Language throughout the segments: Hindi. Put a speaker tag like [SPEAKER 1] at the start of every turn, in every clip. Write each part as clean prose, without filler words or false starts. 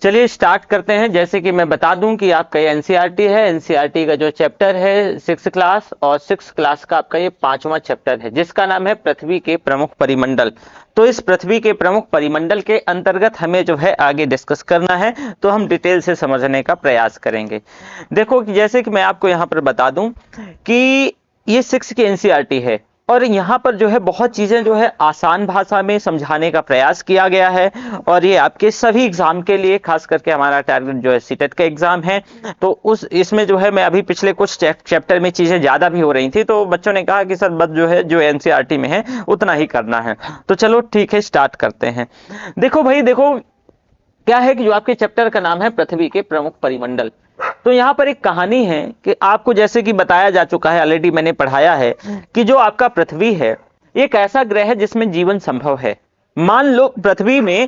[SPEAKER 1] चलिए स्टार्ट करते हैं। जैसे कि मैं बता दूं कि आपका ये एनसीईआरटी है। एनसीईआरटी का जो चैप्टर है 6 क्लास, और 6 क्लास का आपका ये 5वां चैप्टर है, जिसका नाम है पृथ्वी के प्रमुख परिमंडल। तो इस पृथ्वी के प्रमुख परिमंडल के अंतर्गत हमें जो है आगे डिस्कस करना है, तो हम डिटेल से समझने का प्रयास करेंगे। देखो कि जैसे कि मैं आपको यहाँ पर बता दूं कि ये 6 की एनसीईआरटी है, और यहाँ पर जो है बहुत चीजें जो है आसान भाषा में समझाने का प्रयास किया गया है। और ये आपके सभी एग्जाम के लिए, खास करके हमारा टारगेट जो है सीटेट का एग्जाम है, तो उस इसमें जो है मैं अभी पिछले कुछ चैप्टर में चीजें ज्यादा भी हो रही थी, तो बच्चों ने कहा कि सर बस जो है जो एनसीईआरटी में है उतना ही करना है। तो चलो ठीक है, स्टार्ट करते हैं। देखो भाई, देखो क्या है कि जो आपके चैप्टर का नाम है पृथ्वी के प्रमुख परिमंडल। तो यहाँ पर एक कहानी है कि आपको जैसे कि बताया जा चुका है, ऑलरेडी मैंने पढ़ाया है कि जो आपका पृथ्वी है एक ऐसा ग्रह है जिसमें जीवन संभव है। मान लो पृथ्वी में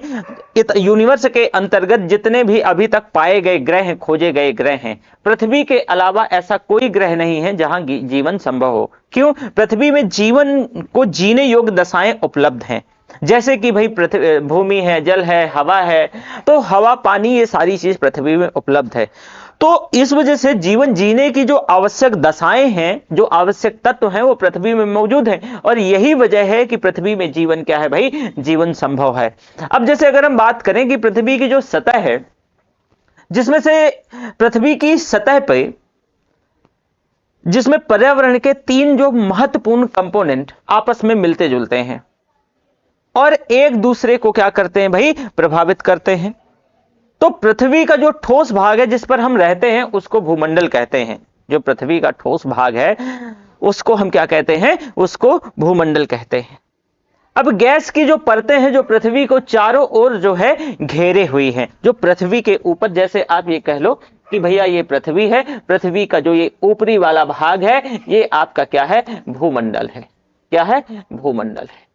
[SPEAKER 1] यूनिवर्स के अंतर्गत जितने भी अभी तक पाए गए ग्रह हैं, खोजे गए ग्रह हैं, पृथ्वी के अलावा ऐसा कोई ग्रह नहीं है जहां जीवन संभव हो। क्यों? पृथ्वी में जीवन को जीने योग्य दशाएं उपलब्ध हैं। जैसे कि भाई पृथ्वी, भूमि है, जल है, हवा है, तो हवा, पानी, ये सारी चीज पृथ्वी में उपलब्ध है। तो इस वजह से जीवन जीने की जो आवश्यक दशाएं हैं, जो आवश्यक तत्व हैं, वो पृथ्वी में मौजूद हैं। और यही वजह है कि पृथ्वी में जीवन क्या है भाई? जीवन संभव है। अब जैसे अगर हम बात करें कि पृथ्वी की जो सतह है, जिसमें से पृथ्वी की सतह पे जिसमें पर्यावरण के 3 जो महत्वपूर्ण कंपोनेंट आपस में मिलते जुलते हैं और एक दूसरे को क्या करते हैं भाई? प्रभावित करते हैं। तो पृथ्वी का जो ठोस भाग है जिस पर हम रहते हैं उसको भूमंडल कहते हैं। जो पृथ्वी का ठोस भाग है उसको हम क्या कहते हैं? उसको भूमंडल कहते हैं। अब गैस की जो परतें हैं जो पृथ्वी को चारों ओर जो है घेरे हुई हैं, जो पृथ्वी के ऊपर, जैसे आप ये कह लो कि भैया ये पृथ्वी है, पृथ्वी का जो ये ऊपरी वाला भाग है ये आपका क्या है? भूमंडल है। क्या है? भूमंडल है।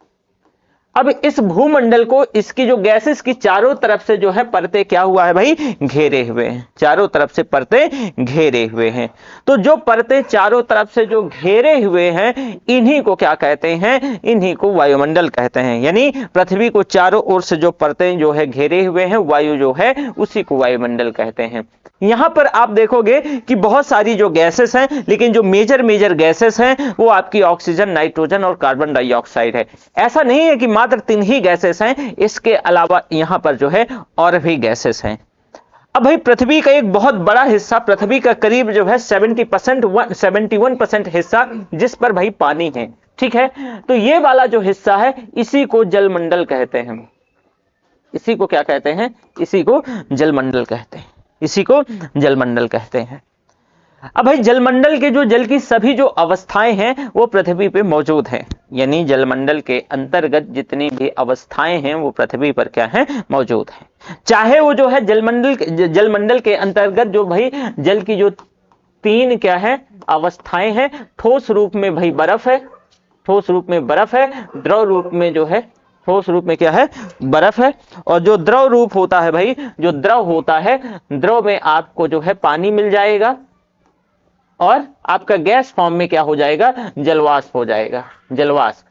[SPEAKER 1] अब इस भूमंडल को इसकी जो गैसेस की चारों तरफ से जो है परतें क्या हुआ है भाई? घेरे हुए हैं। चारों तरफ से परतें घेरे हुए हैं। तो जो परतें चारों तरफ से जो घेरे हुए हैं, इन्हीं को क्या कहते हैं? इन्हीं को वायुमंडल कहते हैं। यानी पृथ्वी को चारों ओर से जो परतें जो है घेरे हुए हैं, वायु जो है, उसी को वायुमंडल कहते हैं। यहां पर आप देखोगे कि बहुत सारी जो गैसेस हैं, लेकिन जो मेजर गैसेस हैं वो आपकी ऑक्सीजन, नाइट्रोजन और कार्बन डाइऑक्साइड है। ऐसा नहीं है कि मात्र 3 ही गैसेस हैं, इसके अलावा यहां पर जो है और भी गैसेस हैं। अब भाई पृथ्वी का एक बहुत बड़ा हिस्सा, पृथ्वी का करीब जो है 71% हिस्सा जिस पर भाई पानी है, ठीक है। तो ये वाला जो हिस्सा है इसी को जलमंडल कहते हैं। इसी को क्या कहते हैं? इसी को जलमंडल कहते हैं। इसी को जलमंडल कहते हैं। अब भाई जलमंडल के जो जल की सभी जो अवस्थाएं हैं वो पृथ्वी पे मौजूद हैं। यानी जलमंडल के अंतर्गत जितनी भी अवस्थाएं हैं वो पृथ्वी पर क्या है? मौजूद हैं। चाहे वो जो है जलमंडल के अंतर्गत जो भाई जल की जो 3 क्या है? अवस्थाएं हैं। ठोस रूप में भाई बर्फ है, ठोस रूप में बर्फ है, द्रव रूप में जो है, ठोस रूप में क्या है? बर्फ है। और जो द्रव रूप होता है भाई, जो द्रव होता है, द्रव में आपको जो है पानी मिल जाएगा और आपका गैस फॉर्म में क्या हो जाएगा? जलवाष्प हो जाएगा, जलवाष्प।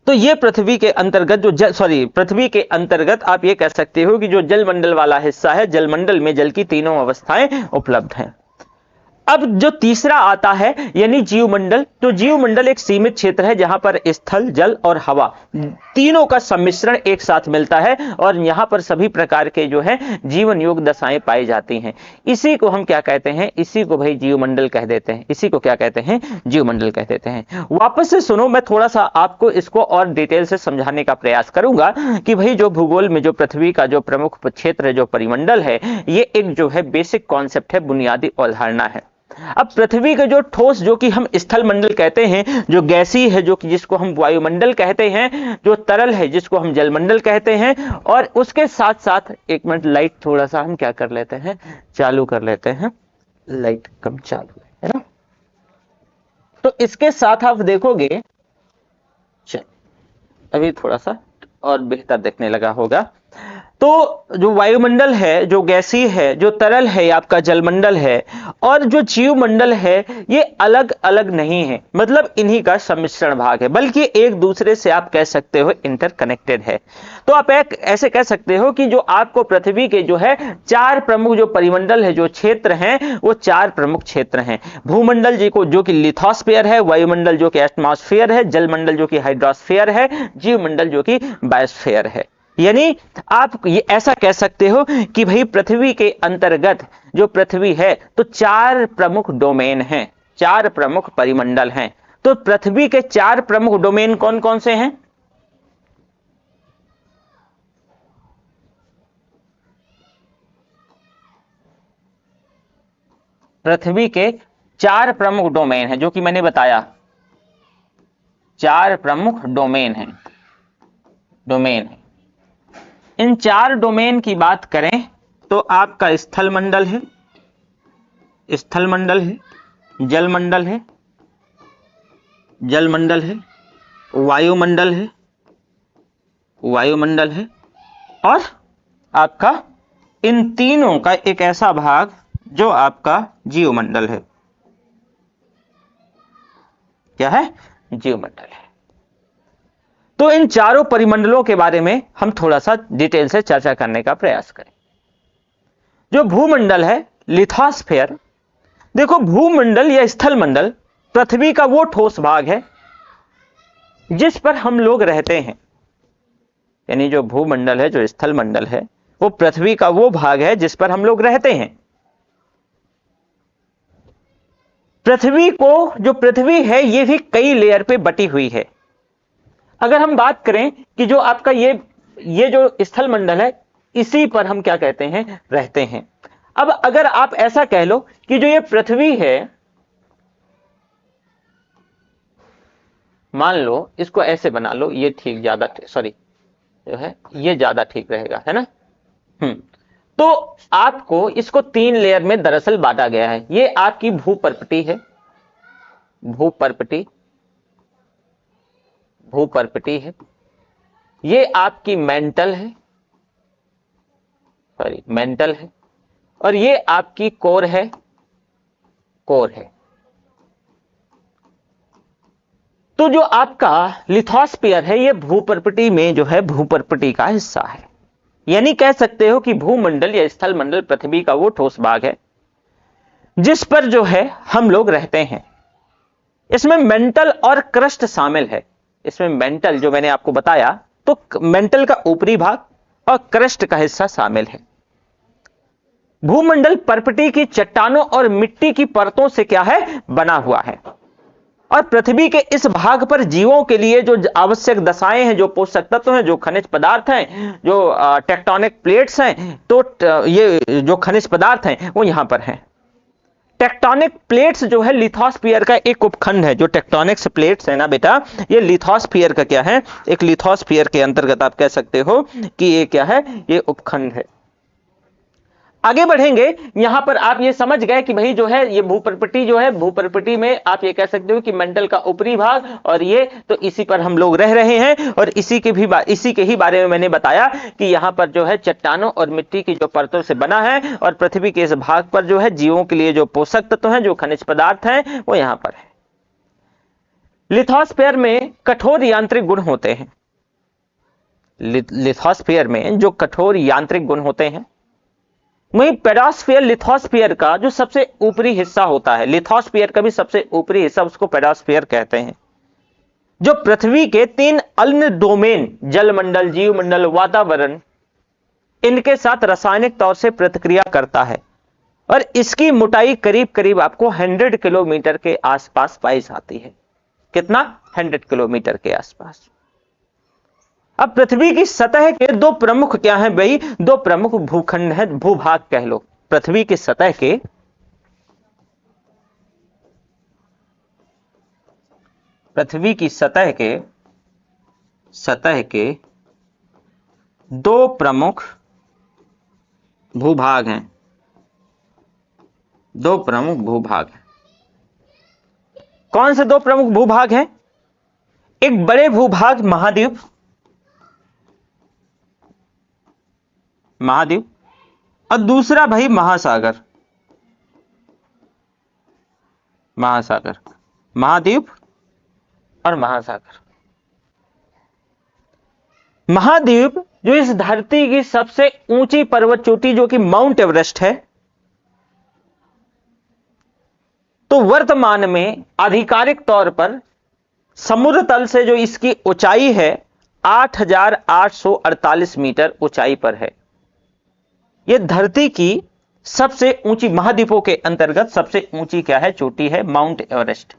[SPEAKER 1] तो ये पृथ्वी के अंतर्गत जो पृथ्वी के अंतर्गत आप ये कह सकते हो कि जो जलमंडल वाला हिस्सा है, जलमंडल में जल की तीनों अवस्थाएं उपलब्ध हैं। अब जो तीसरा आता है यानी जीवमंडल। तो जीवमंडल एक सीमित क्षेत्र है जहां पर स्थल, जल और हवा तीनों का सम्मिश्रण एक साथ मिलता है और यहां पर सभी प्रकार के जो है जीवन योग्य दशाएं पाई जाती हैं। इसी को हम क्या कहते हैं? इसी को भाई जीवमंडल कह देते हैं। इसी को क्या कहते हैं? जीवमंडल कह देते हैं। वापस से सुनो, मैं थोड़ा सा आपको इसको और डिटेल से समझाने का प्रयास करूंगा कि भाई जो भूगोल में जो पृथ्वी का जो प्रमुख क्षेत्र है, जो परिमंडल है, ये एक जो है बेसिक कॉन्सेप्ट है, बुनियादी अवधारणा है। अब पृथ्वी का जो ठोस, जो कि हम स्थल मंडल कहते हैं, जो गैसीय है, जो कि जिसको हम वायुमंडल कहते हैं, जो तरल है जिसको हम जलमंडल कहते हैं, और उसके साथ साथ, एक मिनट, लाइट थोड़ा सा हम क्या कर लेते हैं? चालू कर लेते हैं। लाइट कम चालू है ना। तो इसके साथ आप देखोगे, चल अभी थोड़ा सा और बेहतर दिखने लगा होगा। तो जो वायुमंडल है, जो गैसीय है, जो तरल है, आपका जलमंडल है, और जो जीवमंडल है, ये अलग अलग नहीं है, मतलब इन्हीं का सम्मिश्रण भाग है, बल्कि एक दूसरे से आप कह सकते हो इंटरकनेक्टेड है। तो आप एक ऐसे कह सकते हो कि जो आपको पृथ्वी के जो है चार प्रमुख जो परिमंडल है, जो क्षेत्र हैं, वो चार प्रमुख क्षेत्र हैं। भूमंडल जी को जो कि लिथोस्फीयर है, वायुमंडल जो कि एटमॉस्फेयर है, जलमंडल जो कि हाइड्रोस्फीयर है, जीवमंडल जो कि बायोस्फीयर है। यानी आप ये ऐसा कह सकते हो कि भाई पृथ्वी के अंतर्गत जो पृथ्वी है, तो चार प्रमुख डोमेन हैं, चार प्रमुख परिमंडल हैं। तो पृथ्वी के चार प्रमुख डोमेन कौन कौन से हैं? पृथ्वी के चार प्रमुख डोमेन हैं, जो कि मैंने बताया, चार प्रमुख डोमेन हैं, डोमेन है। इन चार डोमेन की बात करें तो आपका स्थल मंडल है, स्थल मंडल है, जलमंडल है, जलमंडल है, वायुमंडल है, वायुमंडल है, और आपका इन तीनों का एक ऐसा भाग जो आपका जीवमंडल है। क्या है? जीवमंडल है। तो इन चारों परिमंडलों के बारे में हम थोड़ा सा डिटेल से चर्चा करने का प्रयास करें। जो भूमंडल है, लिथोस्फीयर, देखो भूमंडल या स्थल मंडल पृथ्वी का वो ठोस भाग है जिस पर हम लोग रहते हैं। यानी जो भूमंडल है, जो स्थल मंडल है, वो पृथ्वी का वो भाग है जिस पर हम लोग रहते हैं। पृथ्वी को, जो पृथ्वी है, ये भी कई लेयर पे बटी हुई है। अगर हम बात करें कि जो आपका ये जो स्थल मंडल है, इसी पर हम क्या कहते हैं? रहते हैं। अब अगर आप ऐसा कह लो कि जो ये पृथ्वी है, मान लो इसको ऐसे बना लो, ये ठीक ज्यादा, सॉरी जो है ये ज्यादा ठीक रहेगा, है ना। तो आपको इसको तीन लेयर में दरअसल बांटा गया है। ये आपकी भूपर्पटी है, भूपर्पटी, भूपर्पटी है। ये आपकी मेंटल है, सॉरी मेंटल है, और ये आपकी कोर है, कोर है। तो जो आपका लिथोस्फीयर है, ये भूपर्पटी में जो है भूपर्पटी का हिस्सा है। यानी कह सकते हो कि भूमंडल या स्थल मंडल पृथ्वी का वो ठोस भाग है जिस पर जो है हम लोग रहते हैं। इसमें मेंटल और क्रस्ट शामिल है। इसमें मेंटल जो मैंने आपको बताया, तो मेंटल का ऊपरी भाग और क्रस्ट का हिस्सा शामिल है। भूमंडल पर्पटी की चट्टानों और मिट्टी की परतों से क्या है? बना हुआ है। और पृथ्वी के इस भाग पर जीवों के लिए जो आवश्यक दशाएं हैं, जो पोषक तत्व हैं, जो खनिज पदार्थ हैं, जो टेक्टोनिक प्लेट्स हैं, तो ये जो खनिज पदार्थ हैं वो यहां पर हैं। टेक्टोनिक प्लेट्स जो है लिथोस्फीयर का एक उपखंड है। जो टेक्टोनिक्स प्लेट्स है ना बेटा, ये लिथोस्फीयर का क्या है? एक लिथोस्फीयर के अंतर्गत आप कह सकते हो कि ये क्या है? ये उपखंड है। आगे बढ़ेंगे, यहां पर आप ये समझ गए कि भाई जो है ये भूपर्पटी जो है, भूपर्पटी में आप ये कह सकते हो कि मंडल का ऊपरी भाग, और ये तो इसी पर हम लोग रह रहे हैं। और इसी के ही बारे में मैंने बताया कि यहां पर जो है चट्टानों और मिट्टी की जो परतों से बना है, और पृथ्वी के इस भाग पर जो है जीवों के लिए जो पोषक तत्व हैं, जो खनिज पदार्थ हैं, वो यहां पर है। लिथोस्फीयर में कठोर यांत्रिक गुण होते हैं। लिथोस्फीयर में जो कठोर यांत्रिक गुण होते हैं, वहीं पेडोस्फीयर लिथोस्फीयर का जो सबसे ऊपरी हिस्सा होता है, लिथोस्फीयर का भी सबसे ऊपरी हिस्सा, उसको पेडोस्फीयर कहते हैं, जो पृथ्वी के तीन अन्य डोमेन, जलमंडल, जीवमंडल, वातावरण, इनके साथ रासायनिक तौर से प्रतिक्रिया करता है। और इसकी मोटाई करीब करीब आपको 100 किलोमीटर के आसपास पाई जाती है। कितना? 100 किलोमीटर के आसपास। अब पृथ्वी की सतह के दो प्रमुख क्या हैं भाई? दो प्रमुख भूखंड हैं, भूभाग कह लो। पृथ्वी की सतह के दो प्रमुख भूभाग हैं, दो प्रमुख भूभाग हैं। कौन से दो प्रमुख भूभाग हैं? एक बड़े भूभाग महाद्वीप, महाद्वीप, और दूसरा भाई महासागर, महासागर, महाद्वीप और महासागर। महाद्वीप जो इस धरती की सबसे ऊंची पर्वत चोटी जो कि माउंट एवरेस्ट है, तो वर्तमान में आधिकारिक तौर पर समुद्र तल से जो इसकी ऊंचाई है 8,848 मीटर ऊंचाई पर है। यह धरती की सबसे ऊंची, महाद्वीपों के अंतर्गत सबसे ऊंची क्या है, चोटी है माउंट एवरेस्ट।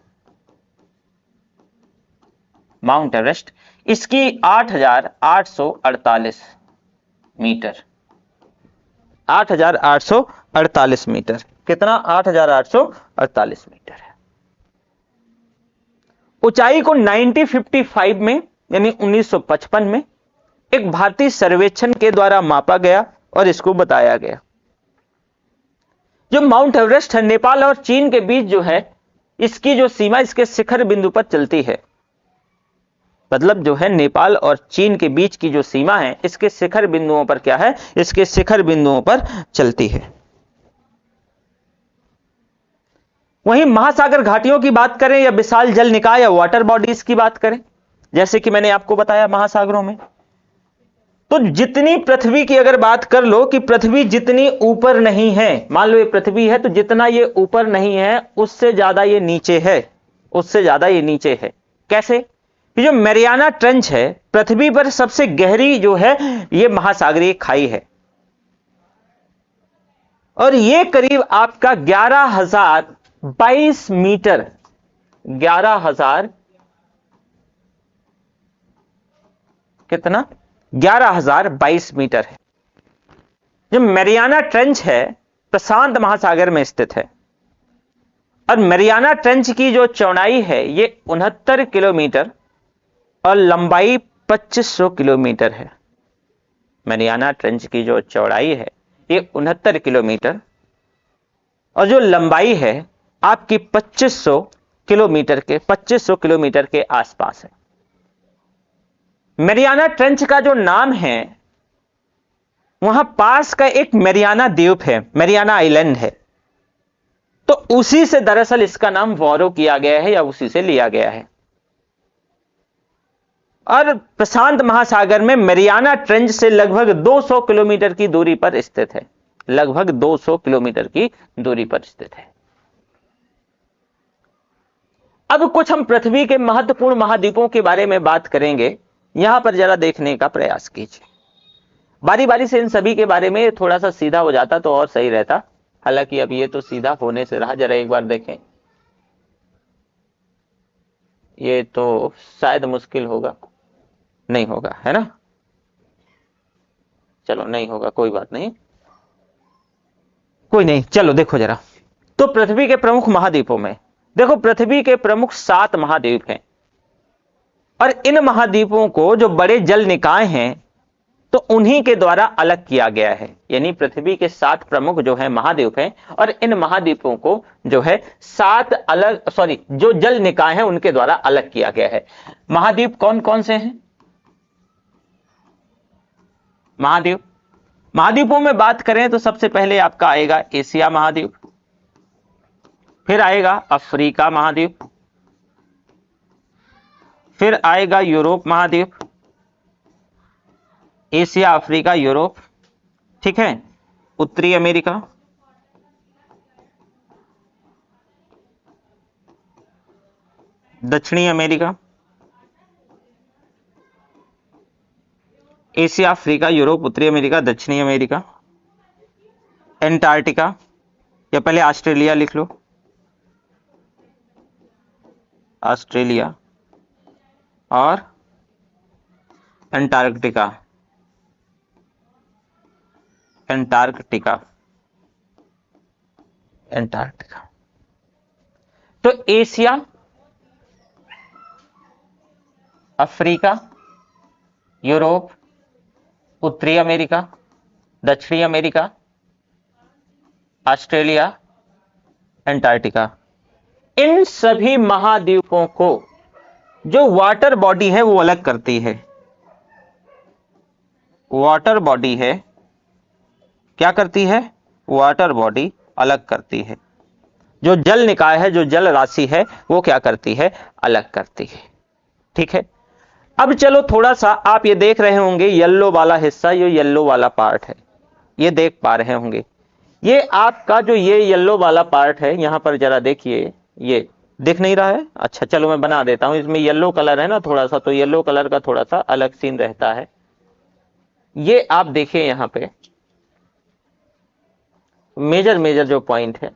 [SPEAKER 1] माउंट एवरेस्ट इसकी 8,848 मीटर, 8,848 मीटर, कितना, 8,848 मीटर है। ऊंचाई को 1955 में यानी 1955 में एक भारतीय सर्वेक्षण के द्वारा मापा गया और इसको बताया गया। जो माउंट एवरेस्ट है, नेपाल और चीन के बीच जो है, इसकी जो सीमा इसके शिखर बिंदु पर चलती है। मतलब जो है नेपाल और चीन के बीच की जो सीमा है, इसके शिखर बिंदुओं पर क्या है, इसके शिखर बिंदुओं पर चलती है। वहीं महासागर घाटियों की बात करें या विशाल जल निकाय या वाटर बॉडीज की बात करें, जैसे कि मैंने आपको बताया महासागरों में, तो जितनी पृथ्वी की अगर बात कर लो कि पृथ्वी जितनी ऊपर नहीं है, मान लो ये पृथ्वी है, तो जितना ये ऊपर नहीं है उससे ज्यादा ये नीचे है, उससे ज्यादा ये नीचे है। कैसे? कि जो मैरियाना ट्रेंच है, पृथ्वी पर सबसे गहरी जो है ये महासागरीय खाई है, और ये करीब आपका 11,022 मीटर, 11,000 कितना, 11,022 मीटर है। जो मैरियाना ट्रेंच है प्रशांत महासागर में स्थित है, और मैरियाना ट्रेंच की जो चौड़ाई है ये 69 किलोमीटर और लंबाई 2500 किलोमीटर है। मैरियाना ट्रेंच की जो चौड़ाई है ये 69 किलोमीटर और जो लंबाई है आपकी 2500 किलोमीटर के आसपास है। मैरियाना ट्रेंच का जो नाम है, वहां पास का एक मैरियाना द्वीप है, मैरियाना आइलैंड है, तो उसी से दरअसल इसका नाम वॉरो किया गया है या उसी से लिया गया है। और प्रशांत महासागर में मैरियाना ट्रेंच से लगभग 200 किलोमीटर की दूरी पर स्थित है, लगभग 200 किलोमीटर की दूरी पर स्थित है। अब कुछ हम पृथ्वी के महत्वपूर्ण महाद्वीपों के बारे में बात करेंगे, यहां पर जरा देखने का प्रयास कीजिए। बारी बारी से इन सभी के बारे में थोड़ा सा सीधा हो जाता तो और सही रहता, हालांकि अब ये तो सीधा होने से रहा। जरा एक बार देखें, ये तो शायद मुश्किल होगा, नहीं होगा, है ना, चलो नहीं होगा, कोई बात नहीं, कोई नहीं, चलो देखो जरा। तो पृथ्वी के प्रमुख महाद्वीपों में देखो, पृथ्वी के प्रमुख 7 महाद्वीप हैं, और इन महाद्वीपों को जो बड़े जल निकाय हैं तो उन्हीं के द्वारा अलग किया गया है। यानी पृथ्वी के 7 प्रमुख जो है महाद्वीप हैं, और इन महाद्वीपों को जो है 7 अलग, जो जल निकाय हैं उनके द्वारा अलग किया गया है। महाद्वीप कौन कौन से हैं? महाद्वीपों में बात करें तो सबसे पहले आपका आएगा एशिया महाद्वीप, फिर आएगा अफ्रीका महाद्वीप, फिर आएगा यूरोप महाद्वीप, एशिया, अफ्रीका, यूरोप, ठीक है, उत्तरी अमेरिका, दक्षिणी अमेरिका, एशिया, अफ्रीका, यूरोप, उत्तरी अमेरिका, दक्षिणी अमेरिका, एंटार्क्टिका, या पहले ऑस्ट्रेलिया लिख लो, ऑस्ट्रेलिया और अंटार्कटिका, अंटार्कटिका, अंटार्कटिका। तो एशिया, अफ्रीका, यूरोप, उत्तरी अमेरिका, दक्षिणी अमेरिका, ऑस्ट्रेलिया, अंटार्कटिका, इन सभी महाद्वीपों को जो वाटर बॉडी है वो अलग करती है। वाटर बॉडी है क्या करती है, वाटर बॉडी अलग करती है, जो जल निकाय है, जो जल राशि है, वो क्या करती है, अलग करती है। ठीक है, अब चलो थोड़ा सा आप ये देख रहे होंगे येलो वाला हिस्सा, ये येलो वाला पार्ट है, ये देख पा रहे होंगे, ये आपका जो ये येलो वाला पार्ट है, यहां पर जरा देखिए, ये दिख नहीं रहा है, अच्छा चलो मैं बना देता हूं, इसमें येलो कलर है ना थोड़ा सा, तो येलो कलर का थोड़ा सा अलग सीन रहता है। ये आप देखिए यहां पे मेजर मेजर जो पॉइंट है,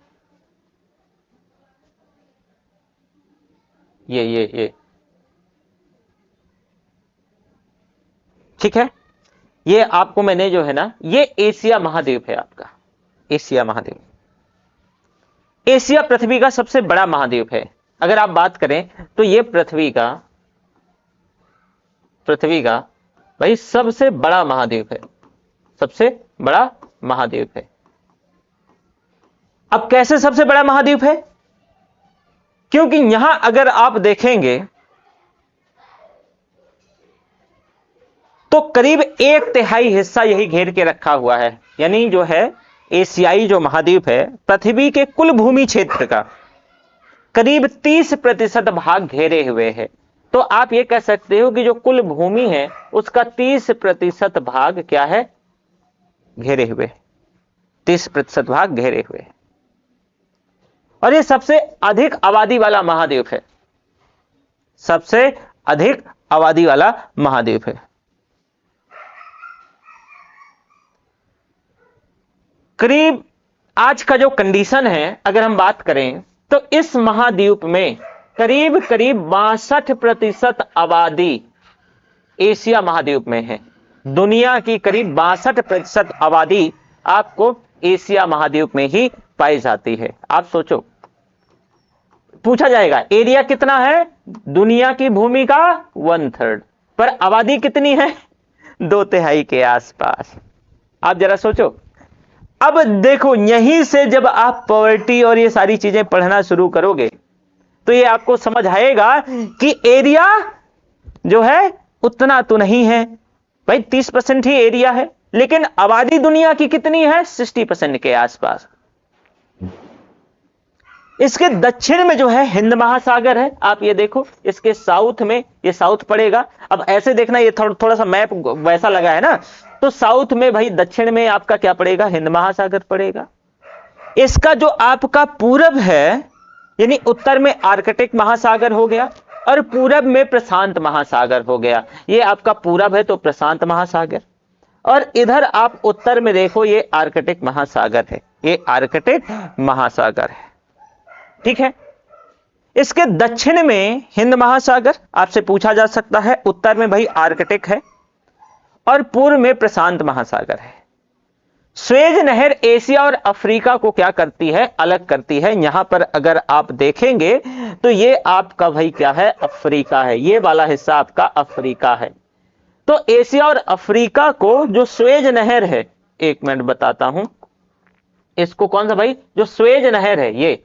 [SPEAKER 1] ये ठीक है, ये आपको मैंने जो है ना, ये एशिया महाद्वीप है आपका, एशिया महाद्वीप। एशिया पृथ्वी का सबसे बड़ा महाद्वीप है। अगर आप बात करें तो ये पृथ्वी का भाई सबसे बड़ा महाद्वीप है, सबसे बड़ा महाद्वीप है। अब कैसे सबसे बड़ा महाद्वीप है, क्योंकि यहां अगर आप देखेंगे तो करीब 1/3 हिस्सा यही घेर के रखा हुआ है, यानी जो है एशियाई जो महाद्वीप है, पृथ्वी के कुल भूमि क्षेत्र का करीब 30% भाग घेरे हुए है। तो आप ये कह सकते हो कि जो कुल भूमि है उसका 30% भाग क्या है, घेरे हुए, 30% भाग घेरे हुए। और ये सबसे अधिक आबादी वाला महाद्वीप है, सबसे अधिक आबादी वाला महाद्वीप है। करीब आज का जो कंडीशन है अगर हम बात करें तो इस महाद्वीप में करीब 62% आबादी एशिया महाद्वीप में है। दुनिया की करीब 62% आबादी आपको एशिया महाद्वीप में ही पाई जाती है। आप सोचो, पूछा जाएगा एरिया कितना है, दुनिया की भूमि का 1/3, पर आबादी कितनी है, 2/3 के आसपास। आप जरा सोचो। अब देखो यहीं से जब आप पॉवर्टी और ये सारी चीजें पढ़ना शुरू करोगे तो ये आपको समझ आएगा कि एरिया जो है उतना तो नहीं है भाई, 30% ही एरिया है, लेकिन आबादी दुनिया की कितनी है, 60% के आसपास। इसके दक्षिण में जो है हिंद महासागर है, आप ये देखो, इसके साउथ में, ये साउथ पड़ेगा। अब ऐसे देखना, ये थोड़ा सा मैप वैसा लगा है ना, तो साउथ में भाई दक्षिण में आपका क्या पड़ेगा, हिंद महासागर पड़ेगा। इसका जो आपका पूरब है, यानी उत्तर में आर्कटिक महासागर हो गया और पूरब में प्रशांत महासागर हो गया। ये आपका पूरब है तो प्रशांत महासागर, और इधर आप उत्तर में देखो ये आर्कटिक महासागर है, ये आर्कटिक महासागर है। ठीक है, इसके दक्षिण में हिंद महासागर आपसे पूछा जा सकता है, उत्तर में भाई आर्कटिक है और पूर्व में प्रशांत महासागर है। स्वेज नहर एशिया और अफ्रीका को क्या करती है, अलग करती है। यहां पर अगर आप देखेंगे तो ये आपका भाई क्या है, अफ्रीका है, ये वाला हिस्सा आपका अफ्रीका है। तो एशिया और अफ्रीका को जो स्वेज नहर है, एक मिनट बताता हूं, इसको कौन सा भाई, जो स्वेज नहर है, ये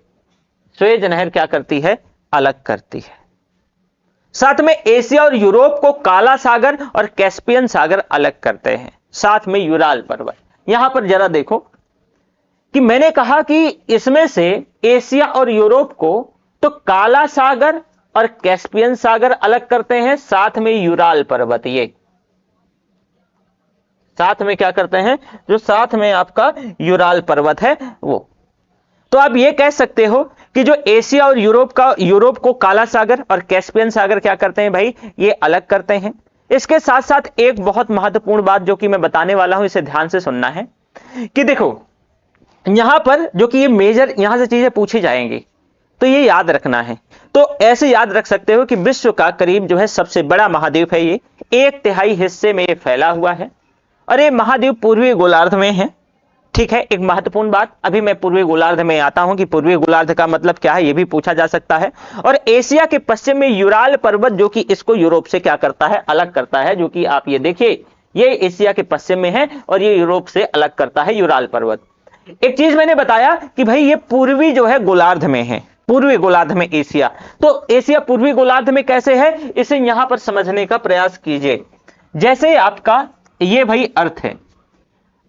[SPEAKER 1] स्वेज नहर क्या करती है, अलग करती है। साथ में एशिया और यूरोप को काला सागर और कैस्पियन सागर अलग करते हैं, साथ में यूराल पर्वत। यहां पर जरा देखो कि मैंने कहा कि इसमें से एशिया और यूरोप को तो काला सागर और कैस्पियन सागर अलग करते हैं, साथ में यूराल पर्वत, ये साथ में क्या करते हैं, जो साथ में आपका यूराल पर्वत है वो। तो आप ये कह सकते हो कि जो एशिया और यूरोप को काला सागर और कैस्पियन सागर क्या करते हैं भाई, ये अलग करते हैं। इसके साथ साथ एक बहुत महत्वपूर्ण बात जो कि मैं बताने वाला हूं, इसे ध्यान से सुनना है कि देखो यहां पर जो कि ये मेजर यहां से चीजें पूछी जाएंगी तो ये याद रखना है। तो ऐसे याद रख सकते हो कि विश्व का करीब जो है सबसे बड़ा महाद्वीप है, ये 1/3 हिस्से में ये फैला हुआ है और ये महाद्वीप पूर्वी गोलार्ध में है। ठीक है, एक महत्वपूर्ण बात, अभी मैं पूर्वी गोलार्ध में आता हूं कि पूर्वी गोलार्ध का मतलब क्या है, यह भी पूछा जा सकता है। और एशिया के पश्चिम में यूराल पर्वत जो कि इसको यूरोप से क्या करता है, अलग करता है, जो कि आप ये देखिए ये एशिया के पश्चिम में है और ये यूरोप से अलग करता है यूराल पर्वत। एक चीज मैंने बताया कि भाई ये पूर्वी जो है गोलार्ध में है, पूर्वी गोलार्ध में एशिया। तो एशिया पूर्वी गोलार्ध में कैसे है, इसे यहां पर समझने का प्रयास कीजिए। जैसे आपका ये भाई अर्थ है,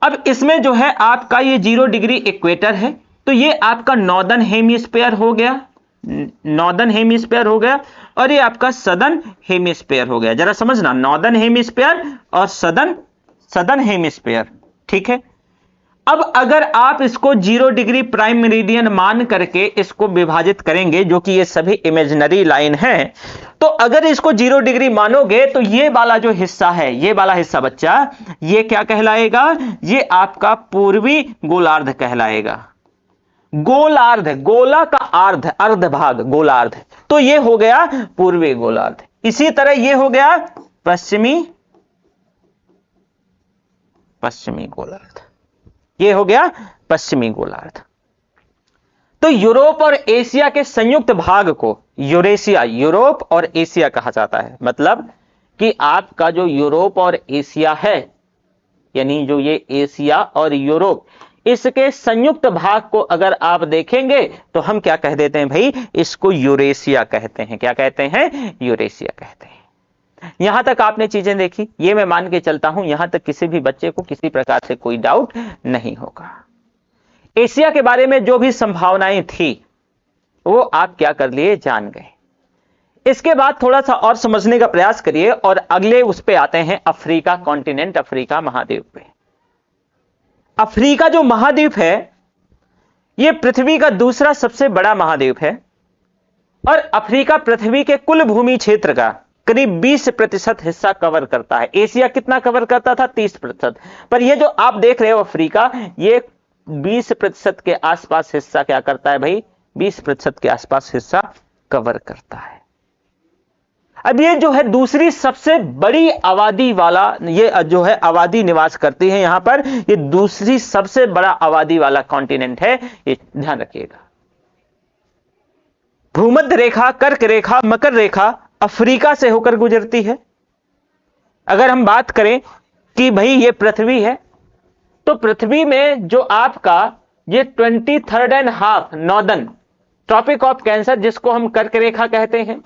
[SPEAKER 1] अब इसमें जो है आपका ये 0 डिग्री इक्वेटर है, तो ये आपका नॉर्दर्न हेमिस्फीयर हो गया, नॉर्दर्न हेमिस्फीयर हो गया, और ये आपका सदर्न हेमिस्फीयर हो गया। जरा समझना, नॉर्दर्न हेमिस्फीयर और सदर्न हेमिस्फीयर, ठीक है। अब अगर आप इसको 0 डिग्री प्राइम मेरिडियन मान करके इसको विभाजित करेंगे, जो कि ये सभी इमेजिनरी लाइन है, तो अगर इसको 0 डिग्री मानोगे तो ये वाला जो हिस्सा है, ये वाला हिस्सा बच्चा, ये क्या कहलाएगा? ये आपका पूर्वी गोलार्ध कहलाएगा। गोलार्ध, गोला का अर्ध, अर्ध भाग गोलार्ध, तो ये हो गया पूर्वी गोलार्ध। इसी तरह ये हो गया पश्चिमी गोलार्ध, ये हो गया पश्चिमी गोलार्ध। तो यूरोप और एशिया के संयुक्त भाग को यूरेशिया, यूरोप और एशिया कहा जाता है। मतलब कि आपका जो यूरोप और एशिया है, यानी जो ये एशिया और यूरोप, इसके संयुक्त भाग को अगर आप देखेंगे तो हम क्या कह देते हैं भाई? इसको यूरेशिया कहते हैं। क्या कहते हैं? यूरेशिया कहते हैं। यहां तक आपने चीजें देखी, ये मैं मान के चलता हूं, यहां तक किसी भी बच्चे को किसी प्रकार से कोई डाउट नहीं होगा। एशिया के बारे में जो भी संभावनाएं थी वो आप क्या कर लिए? जान गए। इसके बाद थोड़ा सा और समझने का प्रयास करिए और अगले उस पे आते हैं, अफ्रीका कॉन्टिनेंट, अफ्रीका महाद्वीप पे। अफ्रीका जो महाद्वीप है, यह पृथ्वी का दूसरा सबसे बड़ा महाद्वीप है और अफ्रीका पृथ्वी के कुल भूमि क्षेत्र का करीब 20% हिस्सा कवर करता है। एशिया कितना कवर करता था? 30%। पर ये जो आप देख रहे हो अफ्रीका, ये 20% के आसपास हिस्सा क्या करता है भाई? 20% के आसपास हिस्सा कवर करता है। अब ये जो है दूसरी सबसे बड़ी आबादी वाला, ये जो है आबादी निवास करती है यहां पर, ये दूसरी सबसे बड़ा आबादी वाला कॉन्टिनेंट है, ये ध्यान रखिएगा। भूमध्य रेखा, कर्क रेखा, मकर रेखा अफ्रीका से होकर गुजरती है। अगर हम बात करें कि भाई ये पृथ्वी है, तो पृथ्वी में जो आपका ये 23.5 नॉर्दर्न ट्रॉपिक ऑफ कैंसर, जिसको हम कर्क रेखा कहते हैं,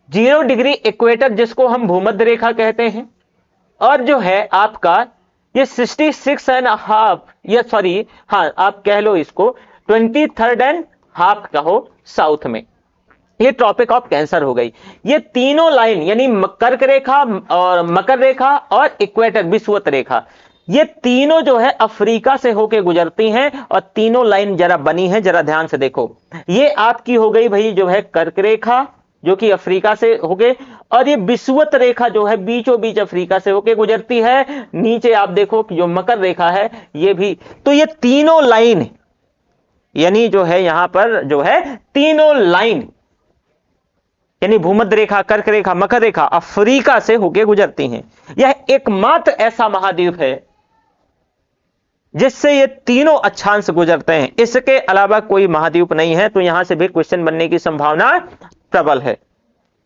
[SPEAKER 1] 0 डिग्री इक्वेटर जिसको हम भूमध्य रेखा कहते हैं, और जो है आपका ये 66.5 या सॉरी, हाँ आप कह लो इसको 23.5 कहो साउथ में, ये ट्रॉपिक ऑफ कैंसर हो गई। ये तीनों लाइन यानी कर्क रेखा और मकर रेखा और इक्वेटर विषुवत रेखा, ये तीनों जो है अफ्रीका से होके गुजरती हैं और तीनों लाइन जरा बनी है, जरा ध्यान से देखो। ये आपकी हो गई भाई जो है कर्क रेखा जो कि अफ्रीका से होके, और ये विषुवत रेखा जो है बीचों बीच अफ्रीका से होके गुजरती है। नीचे आप देखो कि जो मकर रेखा है ये भी, तो ये तीनों लाइन यानी जो है यहां पर जो है तीनों लाइन यानी भूमध्य रेखा, कर्क रेखा, मकर रेखा अफ्रीका से होके गुजरती हैं। यह एकमात्र ऐसा महाद्वीप है जिससे ये तीनों अक्षांश गुजरते हैं। इसके अलावा कोई महाद्वीप नहीं है। तो यहां से भी क्वेश्चन बनने की संभावना प्रबल है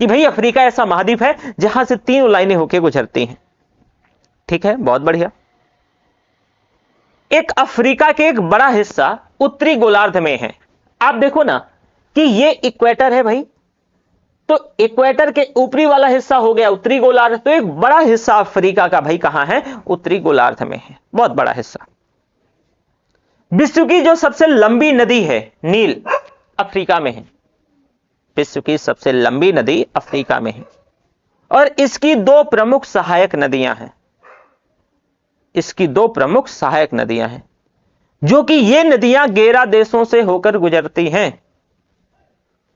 [SPEAKER 1] कि भाई अफ्रीका ऐसा महाद्वीप है जहां से तीनों लाइनें होके गुजरती हैं। ठीक है, बहुत बढ़िया। एक अफ्रीका के एक बड़ा हिस्सा उत्तरी गोलार्ध में है। आप देखो ना कि ये इक्वेटर है भाई, तो इक्वेटर के ऊपरी वाला हिस्सा हो गया उत्तरी गोलार्ध, तो एक बड़ा हिस्सा अफ्रीका का भाई कहां है? उत्तरी गोलार्ध में है, बहुत बड़ा हिस्सा। विश्व की जो सबसे लंबी नदी है नील, अफ्रीका में है। विश्व की सबसे लंबी नदी अफ्रीका में है और इसकी 2 प्रमुख सहायक नदियां हैं। इसकी 2 प्रमुख सहायक नदियां हैं जो कि ये नदियां गेरा देशों से होकर गुजरती हैं।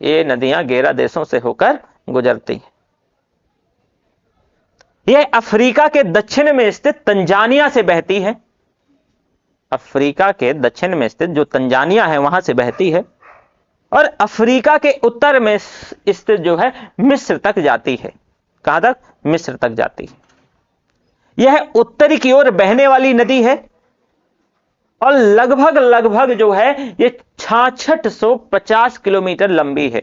[SPEAKER 1] ये नदियां गेरा देशों से होकर गुजरती हैं। यह अफ्रीका के दक्षिण में स्थित तंजानिया से बहती है। अफ्रीका के दक्षिण में स्थित जो तंजानिया है वहां से बहती है और अफ्रीका के उत्तर में स्थित जो है मिस्र तक जाती है। कहां तक? मिस्र तक जाती है। यह उत्तरी की ओर बहने वाली नदी है और लगभग जो है ये 6650 किलोमीटर लंबी है।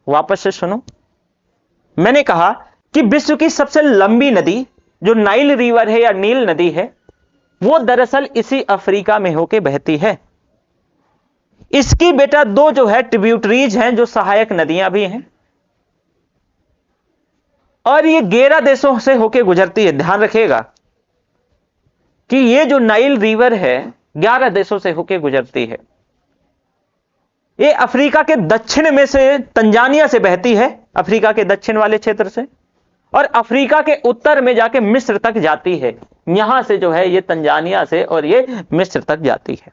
[SPEAKER 1] वापस से सुनो, मैंने कहा कि विश्व की सबसे लंबी नदी जो नाइल रिवर है या नील नदी है, वो दरअसल इसी अफ्रीका में होके बहती है। इसकी बेटा 2 जो है ट्रिब्यूटरीज हैं जो सहायक नदियां भी हैं और ये गेरा देशों से होके गुजरती है। ध्यान रखिएगा, कि ये जो नाइल रिवर है 11 देशों से होकर गुजरती है। ये अफ्रीका के दक्षिण में से तंजानिया से बहती है, अफ्रीका के दक्षिण वाले क्षेत्र से, और अफ्रीका के उत्तर में जाके मिस्र तक जाती है। यहां से जो है ये तंजानिया से और ये मिस्र तक जाती है।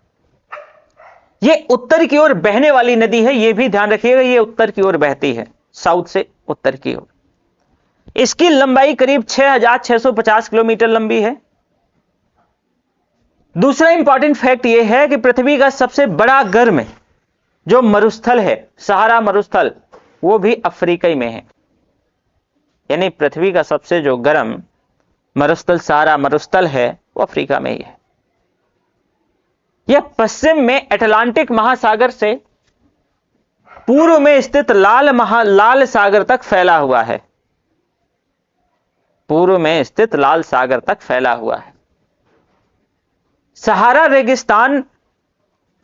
[SPEAKER 1] ये उत्तर की ओर बहने वाली नदी है, ये भी ध्यान रखिएगा, ये उत्तर की ओर बहती है, साउथ से उत्तर की ओर। इसकी लंबाई करीब 6650 किलोमीटर लंबी है। दूसरा इंपॉर्टेंट फैक्ट यह है कि पृथ्वी का सबसे बड़ा गर्म जो मरुस्थल है, सहारा मरुस्थल, वो भी अफ्रीका में है। यानी पृथ्वी का सबसे जो गर्म मरुस्थल सहारा मरुस्थल है वो अफ्रीका में ही है। यह पश्चिम में अटलांटिक महासागर से पूर्व में स्थित लाल सागर तक फैला हुआ है। पूर्व में स्थित लाल सागर तक फैला हुआ है। सहारा रेगिस्तान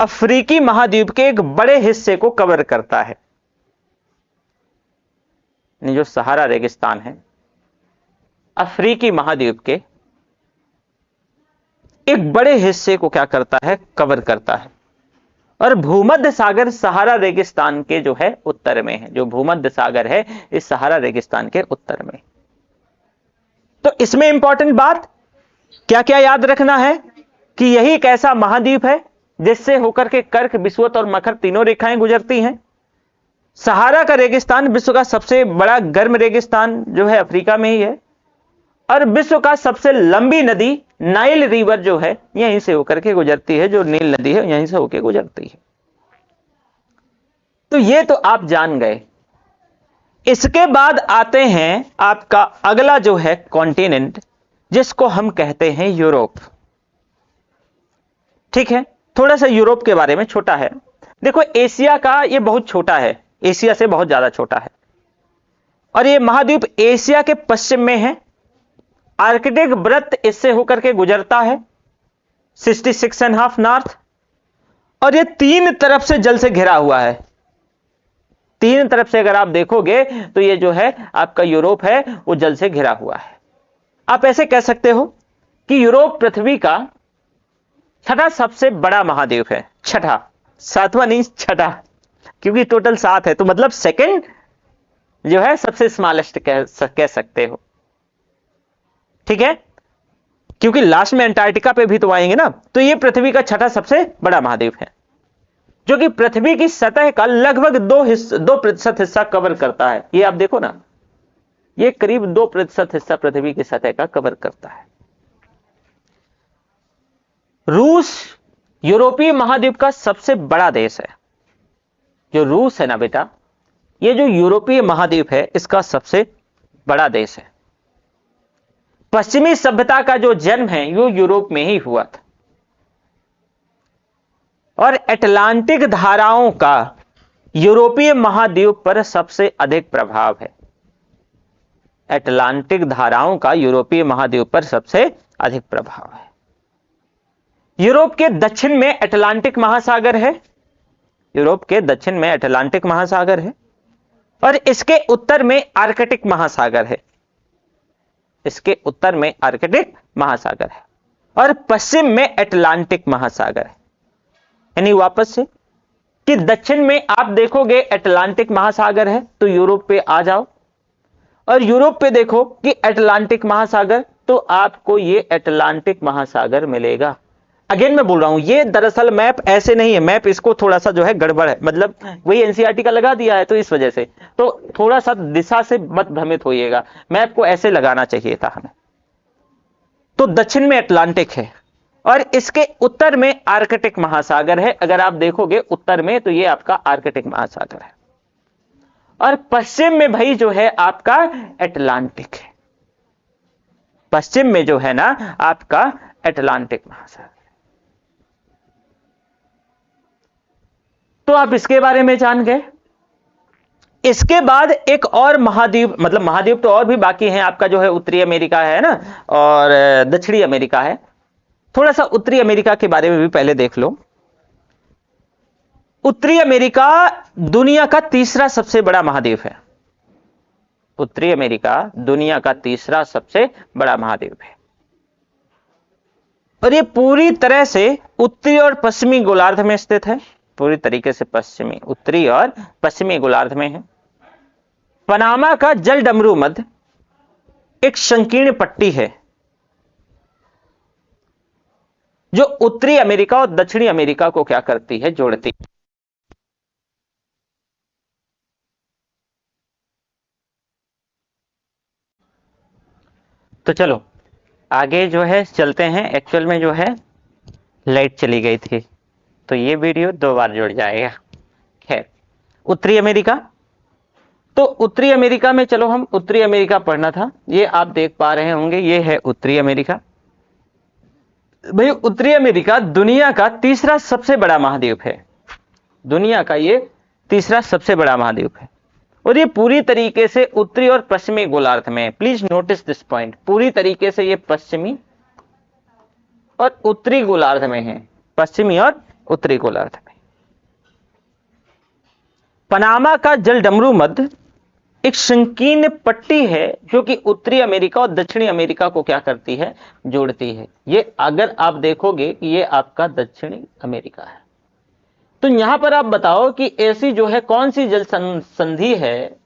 [SPEAKER 1] अफ्रीकी महाद्वीप के एक बड़े हिस्से को कवर करता है। जो सहारा रेगिस्तान है अफ्रीकी महाद्वीप के एक बड़े हिस्से को क्या करता है, कवर करता है। और भूमध्य सागर सहारा रेगिस्तान के जो है उत्तर में है। जो भूमध्य सागर है इस सहारा रेगिस्तान के उत्तर में। तो इसमें इंपॉर्टेंट बात क्या क्या याद रखना है कि यही एक ऐसा महाद्वीप है जिससे होकर के कर्क, विषुवत और मकर तीनों रेखाएं गुजरती हैं। सहारा का रेगिस्तान विश्व का सबसे बड़ा गर्म रेगिस्तान जो है अफ्रीका में ही है। और विश्व का सबसे लंबी नदी नाइल रिवर जो है यहीं से होकर के गुजरती है। जो नील नदी है यहीं से होकर गुजरती है। तो ये तो आप जान गए। इसके बाद आते हैं आपका अगला जो है कॉन्टिनेंट, जिसको हम कहते हैं यूरोप। ठीक है, थोड़ा सा यूरोप के बारे में छोटा है। देखो एशिया का ये बहुत छोटा है, एशिया से बहुत ज्यादा छोटा है। और ये महाद्वीप एशिया के पश्चिम में है। आर्कटिक वृत्त इससे होकर के गुजरता है 66.5 नॉर्थ। और ये तीन तरफ से जल से घिरा हुआ है। तीन तरफ से अगर आप देखोगे तो ये जो है आपका यूरोप है वो जल से घिरा हुआ है। आप ऐसे कह सकते हो कि यूरोप पृथ्वी का छठा सबसे बड़ा महाद्वीप है। छठा, सातवां नहीं, छठा, क्योंकि टोटल 7 है। तो मतलब सेकंड जो है सबसे स्मॉलेस्ट कह सकते हो। ठीक है, क्योंकि लास्ट में अंटार्कटिका पे भी तो आएंगे ना। तो ये पृथ्वी का छठा सबसे बड़ा महाद्वीप है, जो कि पृथ्वी की सतह का लगभग 2% हिस्सा कवर करता है। ये आप देखो ना, ये करीब 2% हिस्सा पृथ्वी की सतह का कवर करता है। रूस यूरोपीय महाद्वीप का सबसे बड़ा देश है। जो रूस है ना बेटा, ये जो यूरोपीय महाद्वीप है इसका सबसे बड़ा देश है। पश्चिमी सभ्यता का जो जन्म है वो यूरोप में ही हुआ था। और अटलांटिक धाराओं का यूरोपीय महाद्वीप पर सबसे अधिक प्रभाव है। अटलांटिक धाराओं का यूरोपीय महाद्वीप पर सबसे अधिक प्रभाव है। यूरोप के दक्षिण में अटलांटिक महासागर है। यूरोप के दक्षिण में अटलांटिक महासागर है। और इसके उत्तर में आर्कटिक महासागर है। इसके उत्तर में आर्कटिक महासागर है और पश्चिम में अटलांटिक महासागर है। यानी वापस से कि दक्षिण में आप देखोगे अटलांटिक महासागर है तो यूरोप पे आ जाओ, और यूरोप पे देखो कि अटलांटिक महासागर, तो आपको ये अटलांटिक महासागर मिलेगा। अगेन मैं बोल रहा हूं, ये दरअसल मैप ऐसे नहीं है। मैप इसको थोड़ा सा जो है गड़बड़ है, मतलब वही एनसीईआरटी का लगा दिया है तो इस वजह से। तो थोड़ा सा दिशा से मत भ्रमित होइएगा, मैप को ऐसे लगाना चाहिए था हमें। तो दक्षिण में अटलांटिक है और इसके उत्तर में आर्कटिक महासागर है। अगर आप देखोगे उत्तर में तो ये आपका आर्कटिक महासागर है, और पश्चिम में भाई जो है आपका अटलांटिक है। पश्चिम में जो है ना आपका अटलांटिक महासागर। तो आप इसके बारे में जान गए। इसके बाद एक और महाद्वीप, मतलब महाद्वीप तो और भी बाकी हैं। आपका जो है उत्तरी अमेरिका है ना, और दक्षिणी अमेरिका है। थोड़ा सा उत्तरी अमेरिका के बारे में भी पहले देख लो। उत्तरी अमेरिका दुनिया का तीसरा सबसे बड़ा महाद्वीप है। उत्तरी अमेरिका दुनिया का तीसरा सबसे बड़ा महाद्वीप है। और ये पूरी तरह से उत्तरी और पश्चिमी गोलार्ध में स्थित है, पूरी तरीके से पश्चिमी, उत्तरी और पश्चिमी गोलार्ध में है। पनामा का जल डमरू मध्य एक संकीर्ण पट्टी है जो उत्तरी अमेरिका और दक्षिणी अमेरिका को क्या करती है, जोड़ती है। तो चलो आगे जो है चलते हैं। एक्चुअल में जो है लाइट चली गई थी तो ये वीडियो 2 बार जुड़ जाएगा। खैर, उत्तरी अमेरिका, तो उत्तरी अमेरिका में चलो हम उत्तरी अमेरिका पढ़ना था, ये आप देख पा रहे होंगे, ये है उत्तरी अमेरिका। भाई उत्तरी अमेरिका दुनिया का तीसरा सबसे बड़ा महाद्वीप है, दुनिया का ये तीसरा सबसे बड़ा महाद्वीप है और ये पूरी तरीके से उत्तरी और पश्चिमी गोलार्ध में है। प्लीज नोटिस दिस पॉइंट, पूरी तरीके से ये पश्चिमी और उत्तरी गोलार्ध में है, पश्चिमी और उत्तरी गोलार्ध में। पनामा का जल डमरू मध्य एक संकीर्ण पट्टी है जो कि उत्तरी अमेरिका और दक्षिणी अमेरिका को क्या करती है, जोड़ती है। ये अगर आप देखोगे कि ये आपका दक्षिणी अमेरिका है, तो यहां पर आप बताओ कि ऐसी जो है कौन सी जल संधि है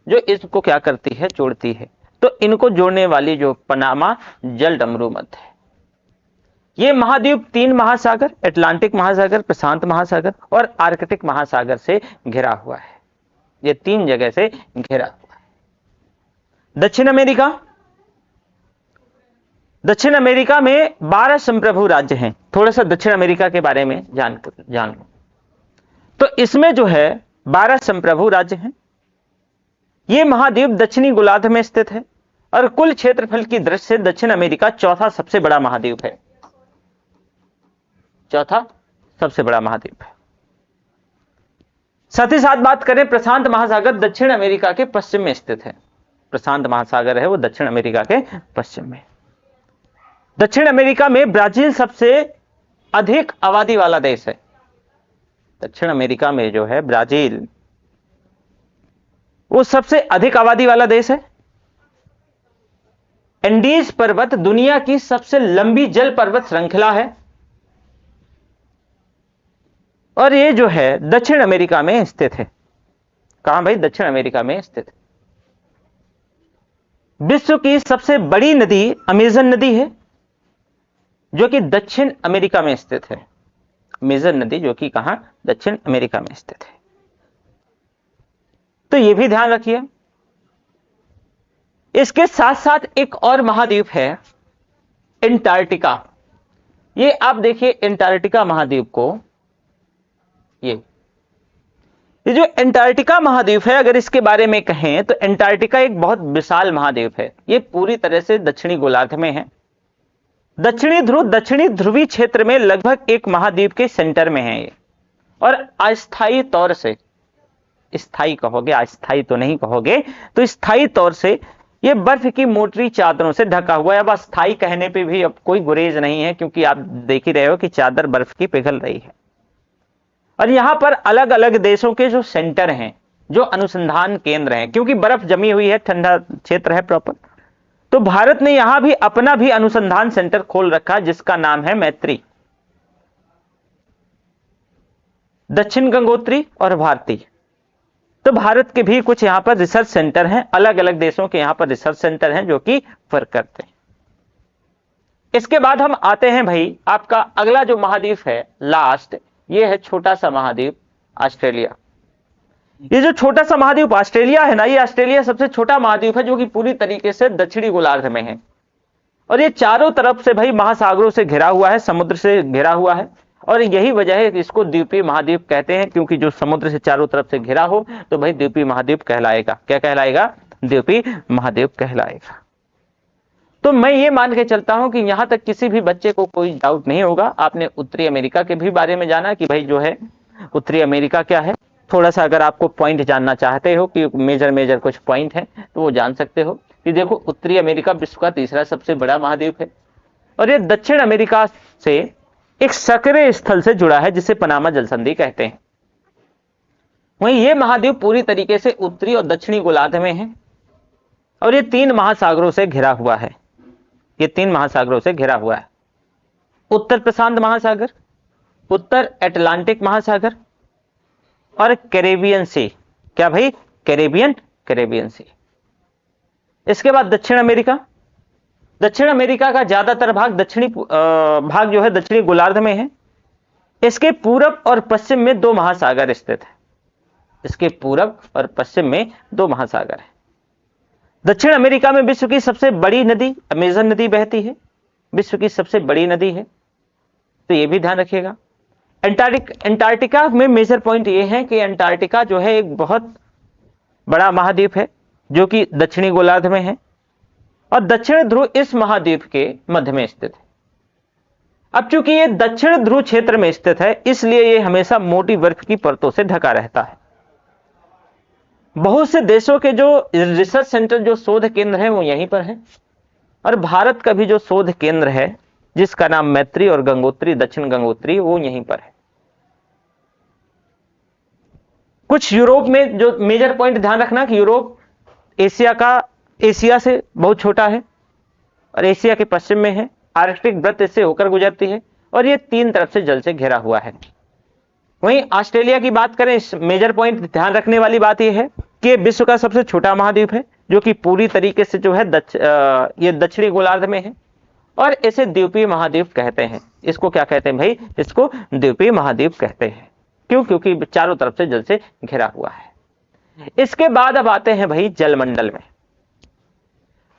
[SPEAKER 1] जो इसको क्या करती है, जोड़ती है। तो इनको जोड़ने वाली जो पनामा जल डमरू मध्य है। ये महाद्वीप 3 महासागर, अटलांटिक महासागर, प्रशांत महासागर और आर्कटिक महासागर से घिरा हुआ है। ये 3 जगह से घिरा हुआ है। दक्षिण अमेरिका, दक्षिण अमेरिका में 12 संप्रभु राज्य हैं। थोड़ा सा दक्षिण अमेरिका के बारे में जान लो। तो इसमें जो है 12 संप्रभु राज्य हैं। यह महाद्वीप दक्षिणी गोलार्ध में स्थित है और कुल क्षेत्रफल की दृष्टि से दक्षिण अमेरिका चौथा सबसे बड़ा महाद्वीप है, चौथा सबसे बड़ा महाद्वीप है। साथ ही साथ बात करें, प्रशांत महासागर दक्षिण अमेरिका के पश्चिम में स्थित है। प्रशांत महासागर है वो दक्षिण अमेरिका के पश्चिम में। दक्षिण अमेरिका में ब्राजील सबसे अधिक आबादी वाला देश है। दक्षिण अमेरिका में जो है ब्राजील वो सबसे अधिक आबादी वाला देश है। एंडीज पर्वत दुनिया की सबसे लंबी जल पर्वत श्रृंखला है और ये जो है दक्षिण अमेरिका में स्थित है। कहां भाई, दक्षिण अमेरिका में स्थित है। विश्व की सबसे बड़ी नदी अमेजन नदी है जो कि दक्षिण अमेरिका में स्थित है। अमेजन नदी जो कि कहां, दक्षिण अमेरिका में स्थित है। तो यह भी ध्यान रखिए। इसके साथ साथ एक और महाद्वीप है एंटार्क्टिका। ये आप देखिए एंटार्क्टिका महाद्वीप को, ये जो एंटार्क्टिका महाद्वीप है, अगर इसके बारे में कहें तो एंटार्क्टिका एक बहुत विशाल महाद्वीप है। ये पूरी तरह से दक्षिणी गोलार्ध में है। दक्षिणी ध्रुव, दक्षिणी ध्रुवीय क्षेत्र में लगभग एक महाद्वीप के सेंटर में है ये, और अस्थायी तौर से, स्थायी कहोगे, अस्थायी तो नहीं कहोगे, तो स्थायी तौर से ये बर्फ की मोटी चादरों से ढका हुआ है। अब अस्थायी कहने पे भी अब कोई गुरेज नहीं है, क्योंकि आप देख ही रहे हो कि चादर बर्फ की पिघल रही है। और यहां पर अलग अलग देशों के जो सेंटर हैं, जो अनुसंधान केंद्र हैं, क्योंकि बर्फ जमी हुई है, ठंडा क्षेत्र है प्रॉपर, तो भारत ने यहां भी अपना भी अनुसंधान सेंटर खोल रखा जिसका नाम है मैत्री। दक्षिण गंगोत्री और भारती, तो भारत के भी कुछ यहां पर रिसर्च सेंटर हैं, अलग अलग देशों के यहां पर रिसर्च सेंटर हैं जो कि वर्क करते हैं। इसके बाद हम आते हैं भाई, आपका अगला जो महाद्वीप है लास्ट, ये है छोटा सा महाद्वीप ऑस्ट्रेलिया। ये जो छोटा सा महाद्वीप ऑस्ट्रेलिया है ना, ये ऑस्ट्रेलिया सबसे छोटा महाद्वीप है जो कि पूरी तरीके से दक्षिणी गोलार्ध में है और ये चारों तरफ से भाई महासागरों से घिरा हुआ है, समुद्र से घिरा हुआ है। और यही वजह है कि इसको द्वीपीय महाद्वीप कहते हैं, क्योंकि जो समुद्र से चारों तरफ से घिरा हो तो भाई द्वीपीय महाद्वीप कहलाएगा। क्या कहलाएगा? द्वीपीय महाद्वीप कहलाएगा। तो मैं ये मान के चलता हूं कि यहां तक किसी भी बच्चे को कोई डाउट नहीं होगा। आपने उत्तरी अमेरिका के भी बारे में जाना कि भाई जो है उत्तरी अमेरिका क्या है। थोड़ा सा अगर आपको पॉइंट जानना चाहते हो कि मेजर कुछ पॉइंट है तो वो जान सकते हो कि देखो उत्तरी अमेरिका विश्व का तीसरा सबसे बड़ा महाद्वीप है और ये दक्षिण अमेरिका से एक सक्रिय स्थल से जुड़ा है जिसे पनामा जल संधि कहते हैं। वहीं ये महाद्वीप पूरी तरीके से उत्तरी और दक्षिणी गोलार्ध में है और ये 3 महासागरों से घिरा हुआ है। ये 3 महासागरों से घिरा हुआ है। उत्तर प्रशांत महासागर, उत्तर अटलांटिक महासागर और कैरेबियन सी। क्या भाई? Caribbean sea. इसके बाद दक्षिण अमेरिका। दक्षिण अमेरिका का ज्यादातर भाग भाग जो है दक्षिणी गोलार्ध में है। इसके पूरब और पश्चिम में 2 महासागर स्थित है। इसके पूरब और पश्चिम में 2 महासागर है। दक्षिण अमेरिका में विश्व की सबसे बड़ी नदी अमेजन नदी बहती है, विश्व की सबसे बड़ी नदी है, तो यह भी ध्यान रखिएगा। अंटार्कटिका में मेजर पॉइंट यह है कि अंटार्कटिका जो है एक बहुत बड़ा महाद्वीप है जो कि दक्षिणी गोलार्ध में है और दक्षिण ध्रुव इस महाद्वीप के मध्य में स्थित है। अब चूंकि ये दक्षिण ध्रुव क्षेत्र में स्थित है इसलिए ये हमेशा मोटी बर्फ की परतों से ढका रहता है। बहुत से देशों के जो रिसर्च सेंटर, जो शोध केंद्र है वो यहीं पर है और भारत का भी जो शोध केंद्र है जिसका नाम मैत्री और गंगोत्री, दक्षिण गंगोत्री, वो यहीं पर है। कुछ यूरोप में जो मेजर पॉइंट ध्यान रखना कि यूरोप एशिया से बहुत छोटा है और एशिया के पश्चिम में है। आर्कटिक वृत्त इससे होकर गुजरती है और ये 3 तरफ से जल से घिरा हुआ है। वहीं ऑस्ट्रेलिया की बात करें, इस मेजर पॉइंट ध्यान रखने वाली बात यह है कि विश्व का सबसे छोटा महाद्वीप है जो कि पूरी तरीके से जो है ये दक्षिणी गोलार्ध में है और इसे द्वीपीय महाद्वीप कहते हैं। इसको क्या कहते हैं भाई? इसको द्वीपीय महाद्वीप कहते हैं। क्यों? क्योंकि चारों तरफ से जल से घिरा हुआ है। इसके बाद अब आते हैं भाई जलमंडल में।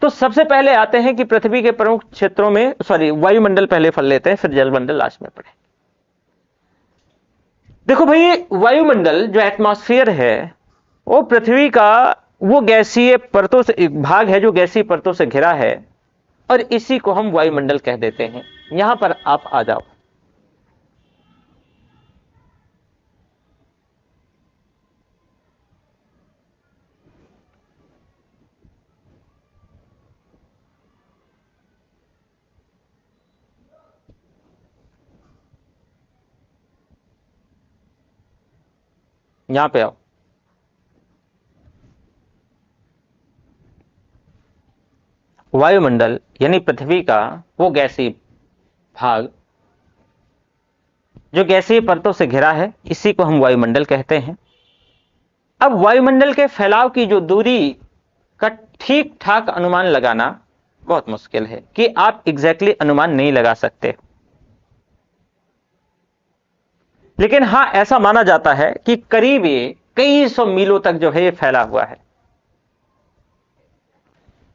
[SPEAKER 1] तो सबसे पहले आते हैं कि पृथ्वी के प्रमुख क्षेत्रों में, वायुमंडल पहले फल लेते हैं, फिर जलमंडल लास्ट में पढ़े। देखो भाई, वायुमंडल जो एटमॉस्फेयर है वो पृथ्वी का वो गैसीय परतों से एक भाग है जो गैसीय परतों से घिरा है और इसी को हम वायुमंडल कह देते हैं। यहां पर आप आ जाओ। यहां पे आओ। वायुमंडल यानी पृथ्वी का वो गैसीय भाग जो गैसीय परतों से घिरा है, इसी को हम वायुमंडल कहते हैं। अब वायुमंडल के फैलाव की जो दूरी का ठीक ठाक अनुमान लगाना बहुत मुश्किल है कि आप एग्जैक्टली अनुमान नहीं लगा सकते, लेकिन हां ऐसा माना जाता है कि करीब ये कई सौ मीलों तक जो है ये फैला हुआ है।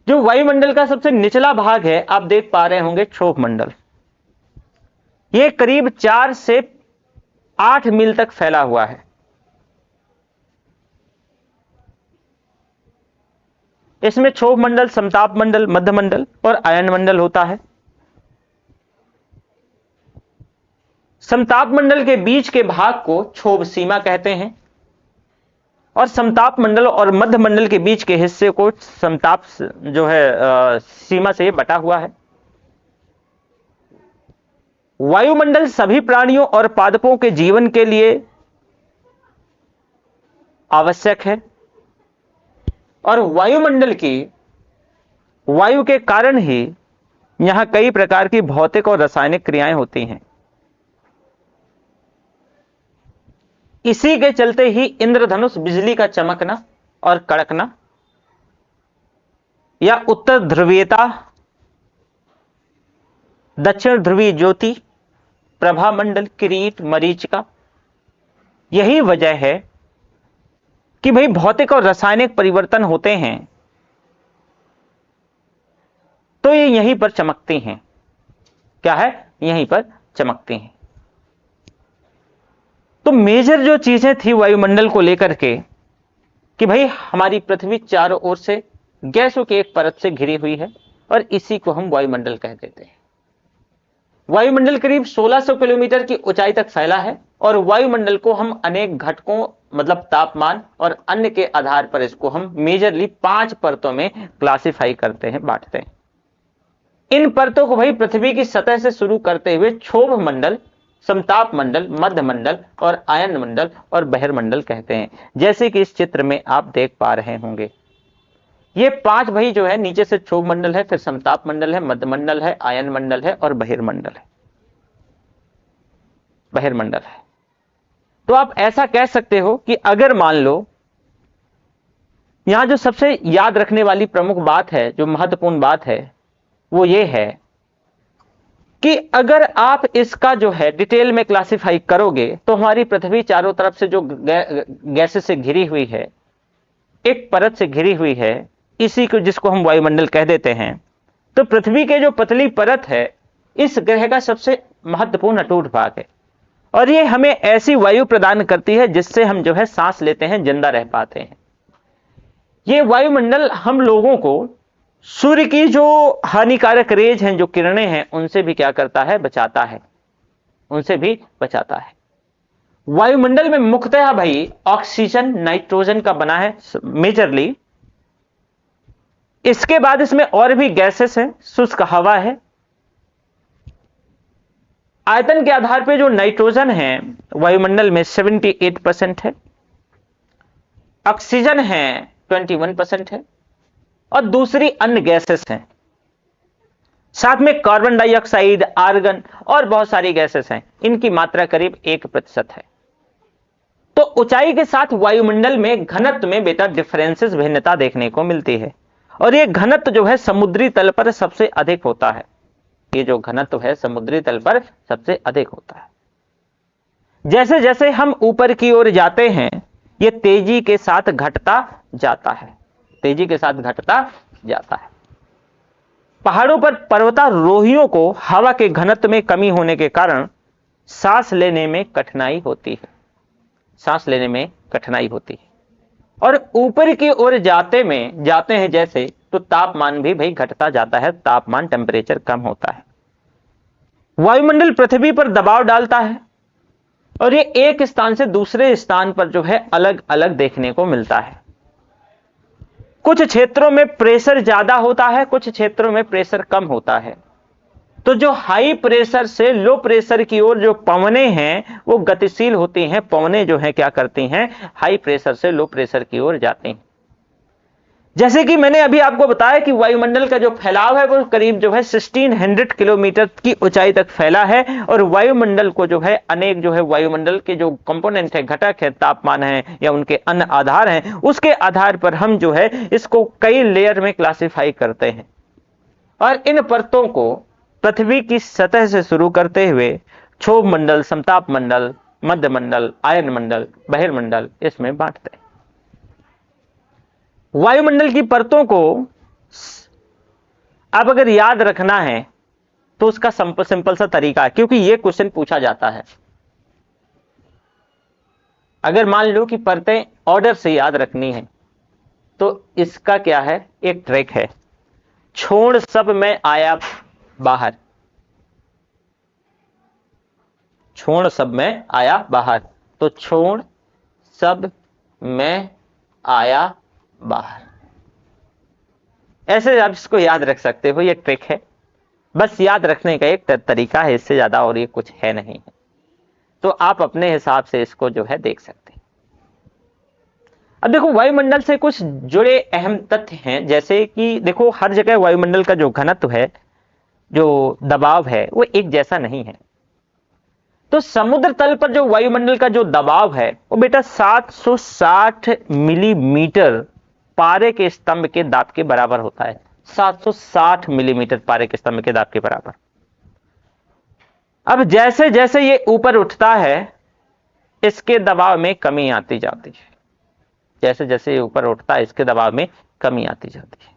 [SPEAKER 1] जो वायुमंडल का सबसे निचला भाग है आप देख पा रहे होंगे क्षोभ मंडल, ये करीब 4 से 8 मील तक फैला हुआ है। इसमें क्षोभ मंडल, समताप मंडल, मध्य मंडल और आयन मंडल होता है। समताप मंडल के बीच के भाग को क्षोभ सीमा कहते हैं और समताप मंडल और मध्य मंडल के बीच के हिस्से को समताप जो है सीमा से बटा हुआ है। वायुमंडल सभी प्राणियों और पादपों के जीवन के लिए आवश्यक है और वायुमंडल की वायु के कारण ही यहां कई प्रकार की भौतिक और रासायनिक क्रियाएं होती हैं। इसी के चलते ही इंद्रधनुष, बिजली का चमकना और कड़कना, या उत्तर ध्रुवीयता, दक्षिण ध्रुवीय ज्योति, प्रभामंडल, किरीट, मरीचिका, यही वजह है कि भाई भौतिक और रासायनिक परिवर्तन होते हैं तो ये यहीं पर चमकती हैं। क्या है? यहीं पर चमकती हैं। तो मेजर जो चीजें थी वायुमंडल को लेकर के कि भाई हमारी पृथ्वी चारों ओर से गैसों की एक परत से घिरी हुई है और इसी को हम वायुमंडल कह देते हैं। वायुमंडल करीब 1600 किलोमीटर की ऊंचाई तक फैला है और वायुमंडल को हम अनेक घटकों मतलब तापमान और अन्य के आधार पर इसको हम मेजरली 5 परतों में क्लासिफाई करते हैं, बांटते हैं। इन परतों को भाई पृथ्वी की सतह से शुरू करते हुए क्षोभ मंडल, समताप मंडल, मध्य मंडल और आयन मंडल और बहिर्मंडल कहते हैं। जैसे कि इस चित्र में आप देख पा रहे होंगे ये 5 भाई जो है, नीचे से क्षोभ मंडल है, फिर समताप मंडल है, मध्य मंडल है, आयन मंडल है और बहिर्मंडल है। बहिर्मंडल है। तो आप ऐसा कह सकते हो कि अगर मान लो, यहां जो सबसे याद रखने वाली प्रमुख बात है, जो महत्वपूर्ण बात है, वो ये है कि अगर आप इसका जो है डिटेल में क्लासिफाई करोगे तो हमारी पृथ्वी चारों तरफ से जो गैसेस से घिरी हुई है, एक परत से घिरी हुई है, इसी को जिसको हम वायुमंडल कह देते हैं। तो पृथ्वी के जो पतली परत है इस ग्रह का सबसे महत्वपूर्ण अटूट भाग है, और ये हमें ऐसी वायु प्रदान करती है जिससे हम जो है सांस लेते हैं, जिंदा रह पाते हैं। ये वायुमंडल हम लोगों को सूर्य की जो हानिकारक रेज हैं, जो किरणें हैं, उनसे भी क्या करता है, बचाता है, उनसे भी बचाता है। वायुमंडल में मुख्यतः भाई ऑक्सीजन, नाइट्रोजन का बना है मेजरली। इसके बाद इसमें और भी गैसेस हैं, शुष्क हवा है। आयतन के आधार पर जो नाइट्रोजन है वायुमंडल में 78% है, ऑक्सीजन है 21% है, और दूसरी अन्य गैसेस हैं। साथ में कार्बन डाइऑक्साइड, आर्गन और बहुत सारी गैसेस हैं। इनकी मात्रा करीब 1% है। तो ऊंचाई के साथ वायुमंडल में घनत्व में बेटा डिफरेंसेस, भिन्नता देखने को मिलती है, और यह घनत्व जो है समुद्री तल पर सबसे अधिक होता है। ये जो घनत्व है समुद्री तल पर सबसे अधिक होता है। जैसे जैसे हम ऊपर की ओर जाते हैं ये तेजी के साथ घटता जाता है, तेजी के साथ घटता जाता है। पहाड़ों पर पर्वतारोहियों को हवा के घनत्व में कमी होने के कारण सांस लेने में कठिनाई होती है, सांस लेने में कठिनाई होती है। और ऊपर की ओर जाते हैं जैसे, तो तापमान भी भाई घटता जाता है, तापमान टेम्परेचर कम होता है। वायुमंडल पृथ्वी पर दबाव डालता है, और ये एक स्थान से दूसरे स्थान पर जो है अलग अलग देखने को मिलता है। कुछ क्षेत्रों में प्रेशर ज्यादा होता है, कुछ क्षेत्रों में प्रेशर कम होता है। तो जो हाई प्रेशर से लो प्रेशर की ओर जो पवनें हैं वो गतिशील होती हैं। पवनें जो है क्या करती हैं, हाई प्रेशर से लो प्रेशर की ओर जाती हैं। जैसे कि मैंने अभी आपको बताया कि वायुमंडल का जो फैलाव है वो करीब जो है 1600 किलोमीटर की ऊंचाई तक फैला है, और वायुमंडल को जो है अनेक जो है वायुमंडल के जो कंपोनेंट है, घटक है, तापमान है या उनके अन्य आधार हैं, उसके आधार पर हम जो है इसको कई लेयर में क्लासिफाई करते हैं। और इन परतों को पृथ्वी की सतह से शुरू करते हुए क्षोभ मंडल, समताप मंडल, मध्य मंडल, आयन मंडल, बहिर्मंडल, इसमें बांटते हैं। वायुमंडल की परतों को अब अगर याद रखना है तो उसका सिंपल सा तरीका है, क्योंकि यह क्वेश्चन पूछा जाता है। अगर मान लो कि परतें ऑर्डर से याद रखनी है तो इसका क्या है, एक ट्रिक है। छोड़ सब में आया बाहर, छोड़ सब में आया बाहर, तो छोड़ सब में आया बाहर, ऐसे आप इसको याद रख सकते हो। ये ट्रिक है, बस याद रखने का एक तरीका है, इससे ज्यादा और ये कुछ है नहीं है। तो आप अपने हिसाब से इसको जो है देख सकते हैं। अब देखो वायुमंडल से कुछ जुड़े अहम तथ्य हैं, जैसे कि देखो हर जगह वायुमंडल का जो घनत्व है, जो दबाव है, वो एक जैसा नहीं है। तो समुद्र तल पर जो वायुमंडल का जो दबाव है वो बेटा 760 मिलीमीटर पारे के स्तंभ के दाब के बराबर होता है। 760 मिलीमीटर पारे के स्तंभ के दाब के बराबर। अब जैसे जैसे ये ऊपर उठता है इसके दबाव में कमी आती जाती है, जैसे जैसे ये ऊपर उठता है इसके दबाव में कमी आती जाती है।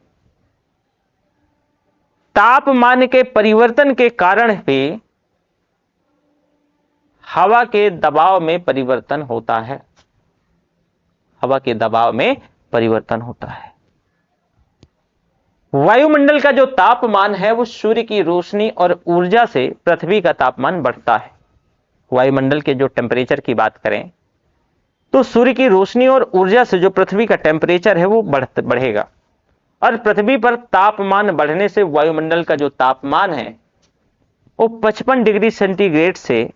[SPEAKER 1] तापमान के परिवर्तन के कारण भी हवा के दबाव में परिवर्तन होता है, हवा के दबाव में परिवर्तन होता है। वायुमंडल का जो तापमान है वो सूर्य की रोशनी और ऊर्जा से पृथ्वी का तापमान बढ़ता है। वायुमंडल के जो टेम्परेचर की बात करें तो सूर्य की रोशनी और ऊर्जा से जो पृथ्वी का टेम्परेचर है वो बढ़ेगा, और पृथ्वी पर तापमान बढ़ने से वायुमंडल का जो तापमान है वो 55 डिग्री सेंटीग्रेड से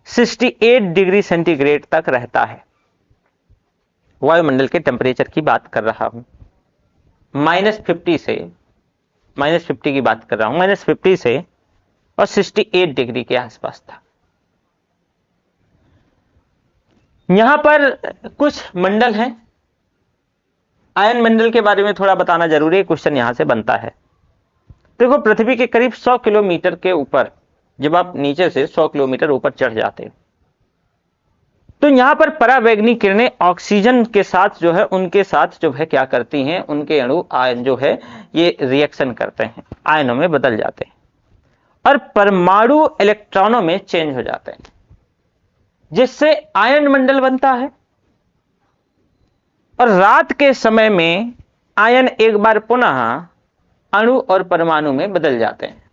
[SPEAKER 1] 68 डिग्री सेंटीग्रेड तक रहता है। वायुमंडल के टेम्परेचर की बात कर रहा हूं, -50 से, -50 की बात कर रहा हूं, -50 से और 68 डिग्री के आसपास था। यहां पर कुछ मंडल हैं। आयन मंडल के बारे में थोड़ा बताना जरूरी है, क्वेश्चन यहां से बनता है। देखो, पृथ्वी के करीब 100 किलोमीटर के ऊपर, जब आप नीचे से 100 किलोमीटर ऊपर चढ़ जाते हो, तो यहां पर परावैंगनी किरणें ऑक्सीजन के साथ जो है, उनके साथ जो है क्या करती हैं, उनके अणु आयन जो है ये रिएक्शन करते हैं, आयनों में बदल जाते हैं और परमाणु इलेक्ट्रॉनों में चेंज हो जाते हैं, जिससे आयन मंडल बनता है। और रात के समय में आयन एक बार पुनः अणु और परमाणु में बदल जाते हैं,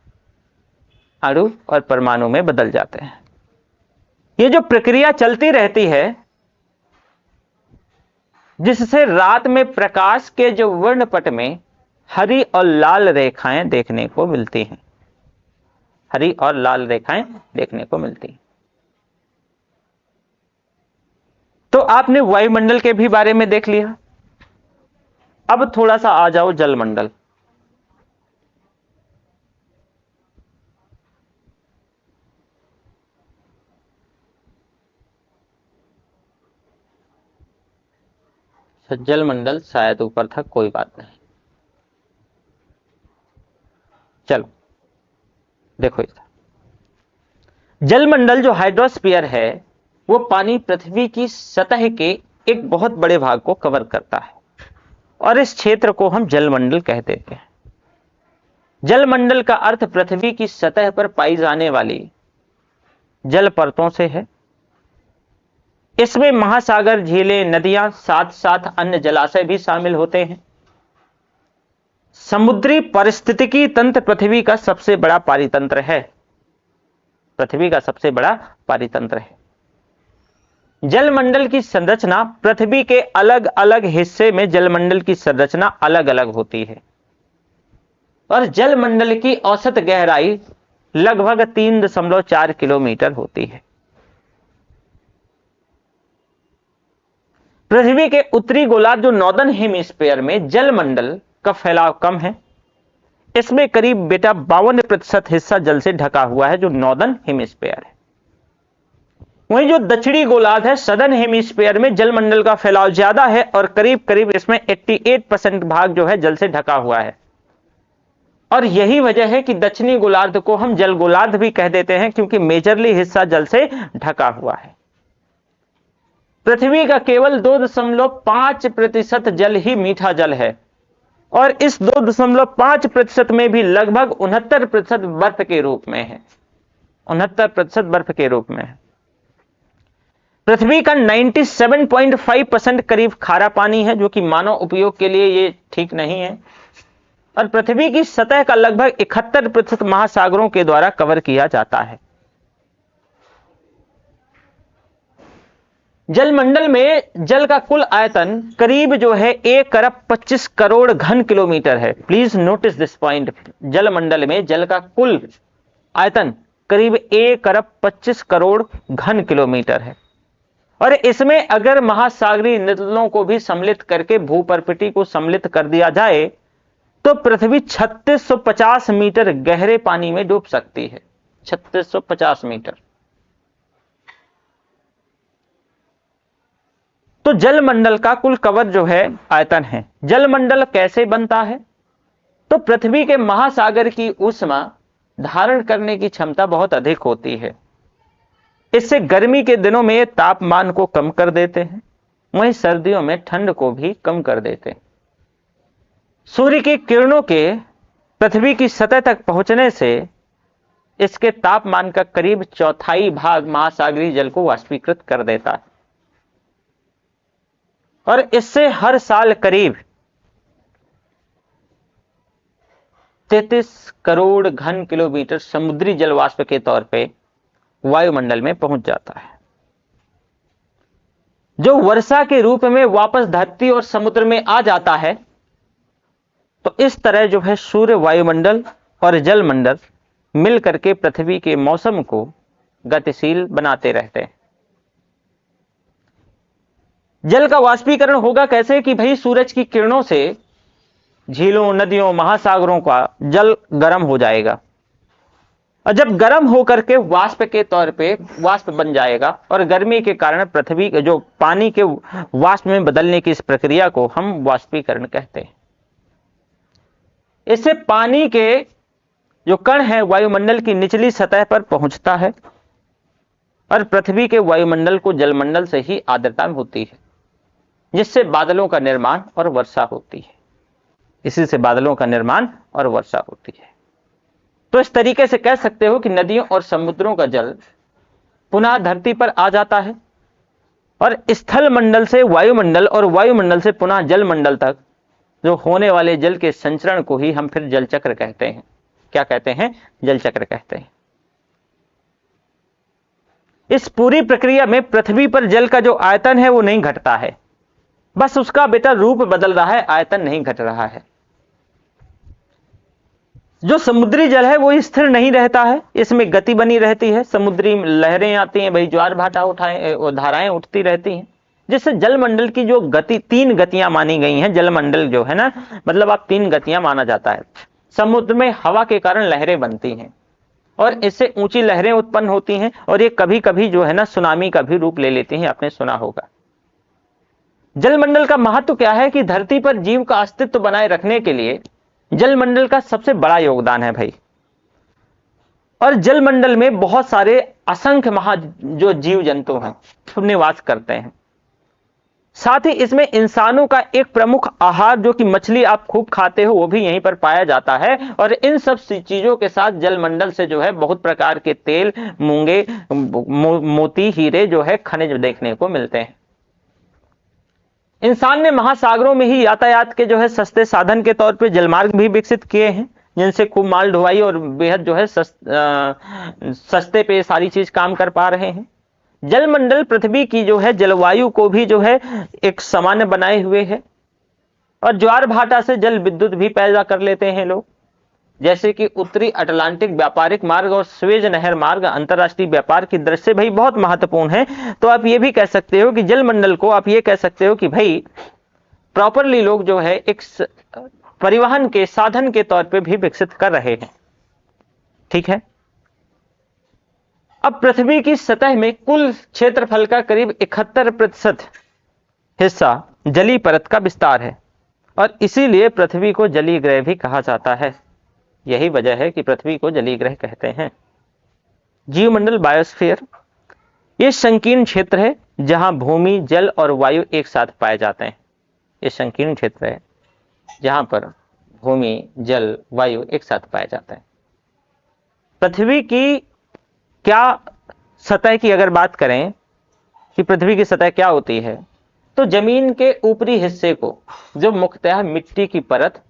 [SPEAKER 1] अणु और परमाणु में बदल जाते हैं। ये जो प्रक्रिया चलती रहती है, जिससे रात में प्रकाश के जो वर्णपट में हरी और लाल रेखाएं देखने को मिलती हैं, हरी और लाल रेखाएं देखने को मिलती हैं। तो आपने वायुमंडल के भी बारे में देख लिया। अब थोड़ा सा आ जाओ जलमंडल। जलमंडल शायद ऊपर था, कोई बात नहीं। चलो देखो, जलमंडल जो हाइड्रोस्फीयर है, वो पानी पृथ्वी की सतह के एक बहुत बड़े भाग को कवर करता है और इस क्षेत्र को हम जलमंडल कहते हैं। जलमंडल का अर्थ पृथ्वी की सतह पर पाई जाने वाली जल परतों से है। इसमें महासागर, झीलें, नदियां, साथ साथ अन्य जलाशय भी शामिल होते हैं। समुद्री पारिस्थितिकी तंत्र पृथ्वी का सबसे बड़ा पारितंत्र है, पृथ्वी का सबसे बड़ा पारितंत्र है। जलमंडल की संरचना, पृथ्वी के अलग अलग हिस्से में जलमंडल की संरचना अलग अलग होती है और जलमंडल की औसत गहराई लगभग 3.4 किलोमीटर होती है। पृथ्वी के उत्तरी गोलार्ध जो नॉर्दर्न हेमिस्फीयर में जलमंडल का फैलाव कम है, इसमें करीब बेटा 52% हिस्सा जल से ढका हुआ है, जो नॉर्दर्न हेमिस्फीयर है। वहीं जो दक्षिणी गोलार्ध है, सदर्न हेमिस्फीयर में जलमंडल का फैलाव ज्यादा है और करीब करीब इसमें 88% भाग जो है जल से ढका हुआ है। और यही वजह है कि दक्षिणी गोलार्ध को हम जल गोलार्ध भी कह देते हैं, क्योंकि मेजरली हिस्सा जल से ढका हुआ है। पृथ्वी का केवल 2.5% जल ही मीठा जल है और इस 2.5% में भी लगभग 69% बर्फ के रूप में है, 69% बर्फ के रूप में है। पृथ्वी का 97.5% करीब खारा पानी है, जो कि मानव उपयोग के लिए ये ठीक नहीं है। और पृथ्वी की सतह का लगभग 71% महासागरों के द्वारा कवर किया जाता है। जलमंडल में जल का कुल आयतन करीब जो है 1 अरब 25 करोड़ घन किलोमीटर है। Please notice this point. जलमंडल में जल का कुल आयतन करीब 1 अरब 25 करोड़ घन किलोमीटर है और इसमें अगर महासागरीय नदियों को भी सम्मिलित करके भूपर्पटी को सम्मिलित कर दिया जाए तो पृथ्वी 3650 मीटर गहरे पानी में डूब सकती है। 3650 मीटर। तो जलमंडल का कुल कवर जो है आयतन है। जलमंडल कैसे बनता है? तो पृथ्वी के महासागर की ऊष्मा धारण करने की क्षमता बहुत अधिक होती है। इससे गर्मी के दिनों में तापमान को कम कर देते हैं, वहीं सर्दियों में ठंड को भी कम कर देते हैं। सूर्य की किरणों के पृथ्वी की सतह तक पहुंचने से इसके तापमान का करीब चौथाई भाग महासागरीय जल को वाष्पीकृत कर देता है और इससे हर साल करीब 33 करोड़ घन किलोमीटर समुद्री जल वाष्प के तौर पे वायुमंडल में पहुंच जाता है, जो वर्षा के रूप में वापस धरती और समुद्र में आ जाता है। तो इस तरह जो है सूर्य, वायुमंडल और जलमंडल मिलकर के पृथ्वी के मौसम को गतिशील बनाते रहते हैं। जल का वाष्पीकरण होगा कैसे कि भाई सूरज की किरणों से झीलों, नदियों, महासागरों का जल गर्म हो जाएगा और जब गर्म होकर के वाष्प के तौर पे वाष्प बन जाएगा और गर्मी के कारण पृथ्वी के जो पानी के वाष्प में बदलने की इस प्रक्रिया को हम वाष्पीकरण कहते हैं। इससे पानी के जो कण है वायुमंडल की निचली सतह पर पहुंचता है और पृथ्वी के वायुमंडल को जलमंडल से ही आर्द्रता होती है, जिससे बादलों का निर्माण और वर्षा होती है। इसी से बादलों का निर्माण और वर्षा होती है। तो इस तरीके से कह सकते हो कि नदियों और समुद्रों का जल पुनः धरती पर आ जाता है और स्थल मंडल से वायुमंडल और वायुमंडल से पुनः जलमंडल तक जो होने वाले जल के संचरण को ही हम फिर जल चक्र कहते हैं। क्या कहते हैं? जल चक्र कहते हैं। इस पूरी प्रक्रिया में पृथ्वी पर जल का जो आयतन है वो नहीं घटता है, बस उसका बेटा रूप बदल रहा है, आयतन नहीं घट रहा है। जो समुद्री जल है वो स्थिर नहीं रहता है, इसमें गति बनी रहती है, समुद्री लहरें आती हैं, भाई ज्वार भाटा उठाए धाराएं उठती रहती हैं, जिससे जलमंडल की जो गति, 3 गतियां मानी गई हैं। जलमंडल जो है ना, मतलब आप 3 गतियां माना जाता है। समुद्र में हवा के कारण लहरें बनती हैं और इससे ऊंची लहरें उत्पन्न होती हैं और ये कभी कभी जो है ना सुनामी का भी रूप ले लेती हैं, आपने सुना होगा। जलमंडल का महत्व क्या है कि धरती पर जीव का अस्तित्व बनाए रखने के लिए जलमंडल का सबसे बड़ा योगदान है भाई। और जलमंडल में बहुत सारे असंख्य जो जीव जंतु हैं निवास करते हैं। साथ ही इसमें इंसानों का एक प्रमुख आहार जो कि मछली आप खूब खाते हो वो भी यहीं पर पाया जाता है। और इन सब चीजों के साथ जलमंडल से जो है बहुत प्रकार के तेल, मूंगे, मोती, हीरे जो है खनिज देखने को मिलते हैं। इंसान ने महासागरों में ही यातायात के जो है सस्ते साधन के तौर पे जलमार्ग भी विकसित किए हैं, जिनसे खूब माल ढुलाई और बेहद जो है सस्ते पे सारी चीज काम कर पा रहे हैं। जलमंडल पृथ्वी की जो है जलवायु को भी जो है एक सामान्य बनाए हुए है और ज्वार भाटा से जल विद्युत भी पैदा कर लेते हैं लोग, जैसे कि उत्तरी अटलांटिक व्यापारिक मार्ग और स्वेज नहर मार्ग अंतरराष्ट्रीय व्यापार की दृष्टि से भाई बहुत महत्वपूर्ण है। तो आप ये भी कह सकते हो कि जलमंडल को आप ये कह सकते हो कि भाई प्रॉपरली लोग जो है एक परिवहन के साधन के तौर पे भी विकसित कर रहे हैं। ठीक है। अब पृथ्वी की सतह में कुल क्षेत्रफल का करीब 71% हिस्सा जलीय परत का विस्तार है और इसीलिए पृथ्वी को जलीय ग्रह भी कहा जाता है। यही वजह है कि पृथ्वी को जलीय ग्रह कहते हैं। जीवमंडल बायोस्फीयर ये संकीर्ण क्षेत्र है जहां भूमि, जल और वायु एक साथ पाए जाते हैं। ये संकीर्ण क्षेत्र है जहां पर भूमि, जल, वायु एक साथ पाए जाते हैं। पृथ्वी की क्या सतह की अगर बात करें कि पृथ्वी की सतह क्या होती है, तो जमीन के ऊपरी हिस्से को जो मुख्यतः मिट्टी की परत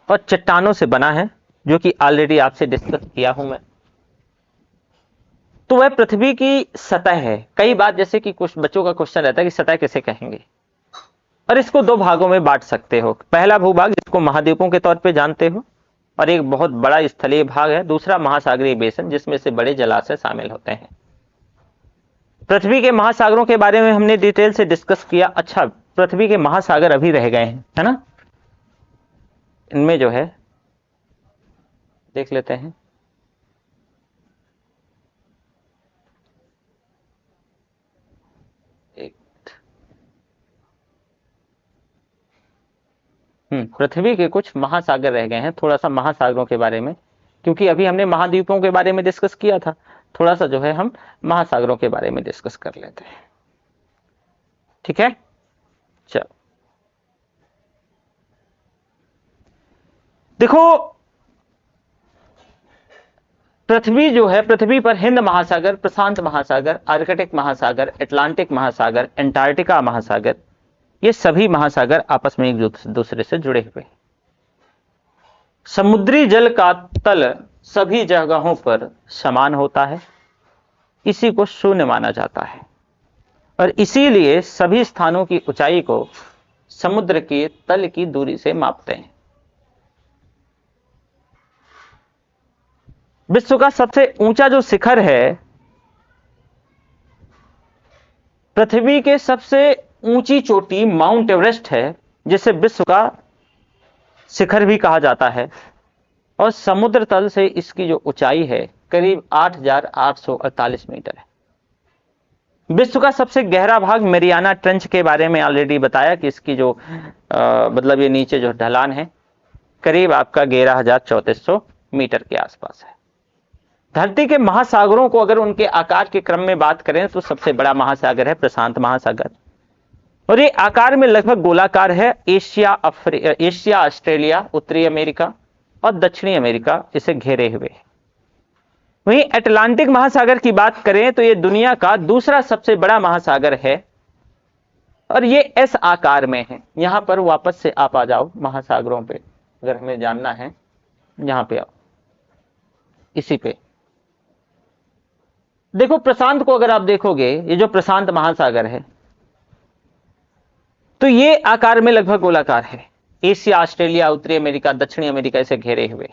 [SPEAKER 1] और चट्टानों से बना है, जो कि ऑलरेडी आपसे डिस्कस किया हूं मैं, तो वह पृथ्वी की सतह है। कई बार जैसे कि कुछ बच्चों का क्वेश्चन रहता है कि सतह किसे कहेंगे, और इसको 2 भागों में बांट सकते हो। पहला भूभाग जिसको महाद्वीपों के तौर पे जानते हो और एक बहुत बड़ा स्थलीय भाग है, दूसरा महासागरीय बेसन जिसमें से बड़े जलाशय शामिल होते हैं। पृथ्वी के महासागरों के बारे में हमने डिटेल से डिस्कस किया। अच्छा, पृथ्वी के महासागर अभी रह गए हैं, है ना, इनमें जो है देख लेते हैं। पृथ्वी के कुछ महासागर रह गए हैं। थोड़ा सा महासागरों के बारे में, क्योंकि अभी हमने महाद्वीपों के बारे में डिस्कस किया था, थोड़ा सा जो है हम महासागरों के बारे में डिस्कस कर लेते हैं। ठीक है, चलो देखो, पृथ्वी जो है, पृथ्वी पर हिंद महासागर, प्रशांत महासागर, आर्कटिक महासागर, अटलांटिक महासागर, एंटार्क्टिका महासागर, ये सभी महासागर आपस में एक दूसरे से जुड़े हुए हैं। समुद्री जल का तल सभी जगहों पर समान होता है, इसी को शून्य माना जाता है और इसीलिए सभी स्थानों की ऊंचाई को समुद्र के तल की दूरी से मापते हैं। विश्व का सबसे ऊंचा जो शिखर है, पृथ्वी के सबसे ऊंची चोटी माउंट एवरेस्ट है, जिसे विश्व का शिखर भी कहा जाता है। और समुद्र तल से इसकी जो ऊंचाई है करीब 8,848 मीटर है। विश्व का सबसे गहरा भाग मेरियाना ट्रेंच के बारे में ऑलरेडी बताया कि इसकी जो मतलब ये नीचे जो ढलान है करीब आपका 11,3400 मीटर के आसपास है। धरती के महासागरों को अगर उनके आकार के क्रम में बात करें तो सबसे बड़ा महासागर है प्रशांत महासागर, और ये आकार में लगभग गोलाकार है। एशिया, ऑस्ट्रेलिया, उत्तरी अमेरिका और दक्षिणी अमेरिका इसे घेरे हुए है। वहीं अटलांटिक महासागर की बात करें तो यह दुनिया का दूसरा सबसे बड़ा महासागर है और ये एस आकार में है। यहां पर वापस से आप आ जाओ महासागरों पे, अगर हमें जानना है यहां पे आओ, इसी पे देखो। प्रशांत को अगर आप देखोगे, ये जो प्रशांत महासागर है तो ये आकार में लगभग गोलाकार है। एशिया, ऑस्ट्रेलिया, उत्तरी अमेरिका, दक्षिणी अमेरिका इसे घेरे हुए।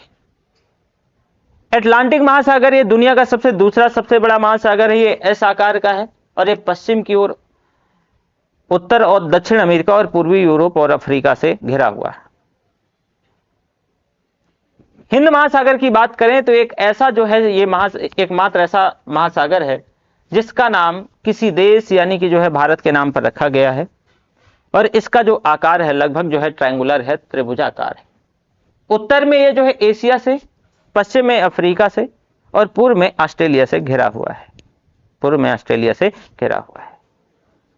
[SPEAKER 1] अटलांटिक महासागर ये दुनिया का दूसरा सबसे बड़ा महासागर है। ये एस आकार का है और ये पश्चिम की ओर उत्तर और दक्षिण अमेरिका और पूर्वी यूरोप और अफ्रीका से घिरा हुआ है। हिंद महासागर की बात करें तो एक ऐसा जो है ये एकमात्र ऐसा महासागर है जिसका नाम किसी देश यानी कि जो है भारत के नाम पर रखा गया है, और इसका जो आकार है लगभग जो है ट्रायंगुलर है, त्रिभुजाकार है। उत्तर में ये जो है एशिया से, पश्चिम में अफ्रीका से और पूर्व में ऑस्ट्रेलिया से घिरा हुआ है।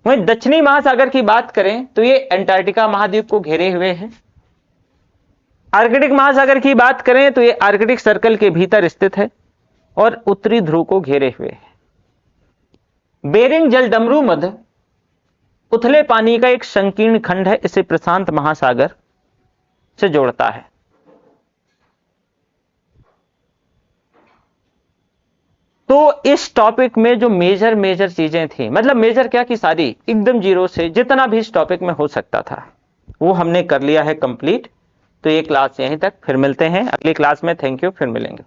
[SPEAKER 1] वहीं दक्षिणी महासागर की बात करें तो ये अंटार्कटिका महाद्वीप को घेरे हुए है। आर्कटिक महासागर की बात करें तो ये आर्कटिक सर्कल के भीतर स्थित है और उत्तरी ध्रुव को घेरे हुए है। बेरिंग जलडमरू मध्य उथले पानी का एक संकीर्ण खंड है, इसे प्रशांत महासागर से जोड़ता है। तो इस टॉपिक में जो मेजर चीजें थी, मतलब मेजर क्या कि सारी एकदम जीरो से जितना भी इस टॉपिक में हो सकता था वो हमने कर लिया है कंप्लीट। तो ये क्लास यहीं तक, फिर मिलते हैं अगली क्लास में। थैंक यू, फिर मिलेंगे।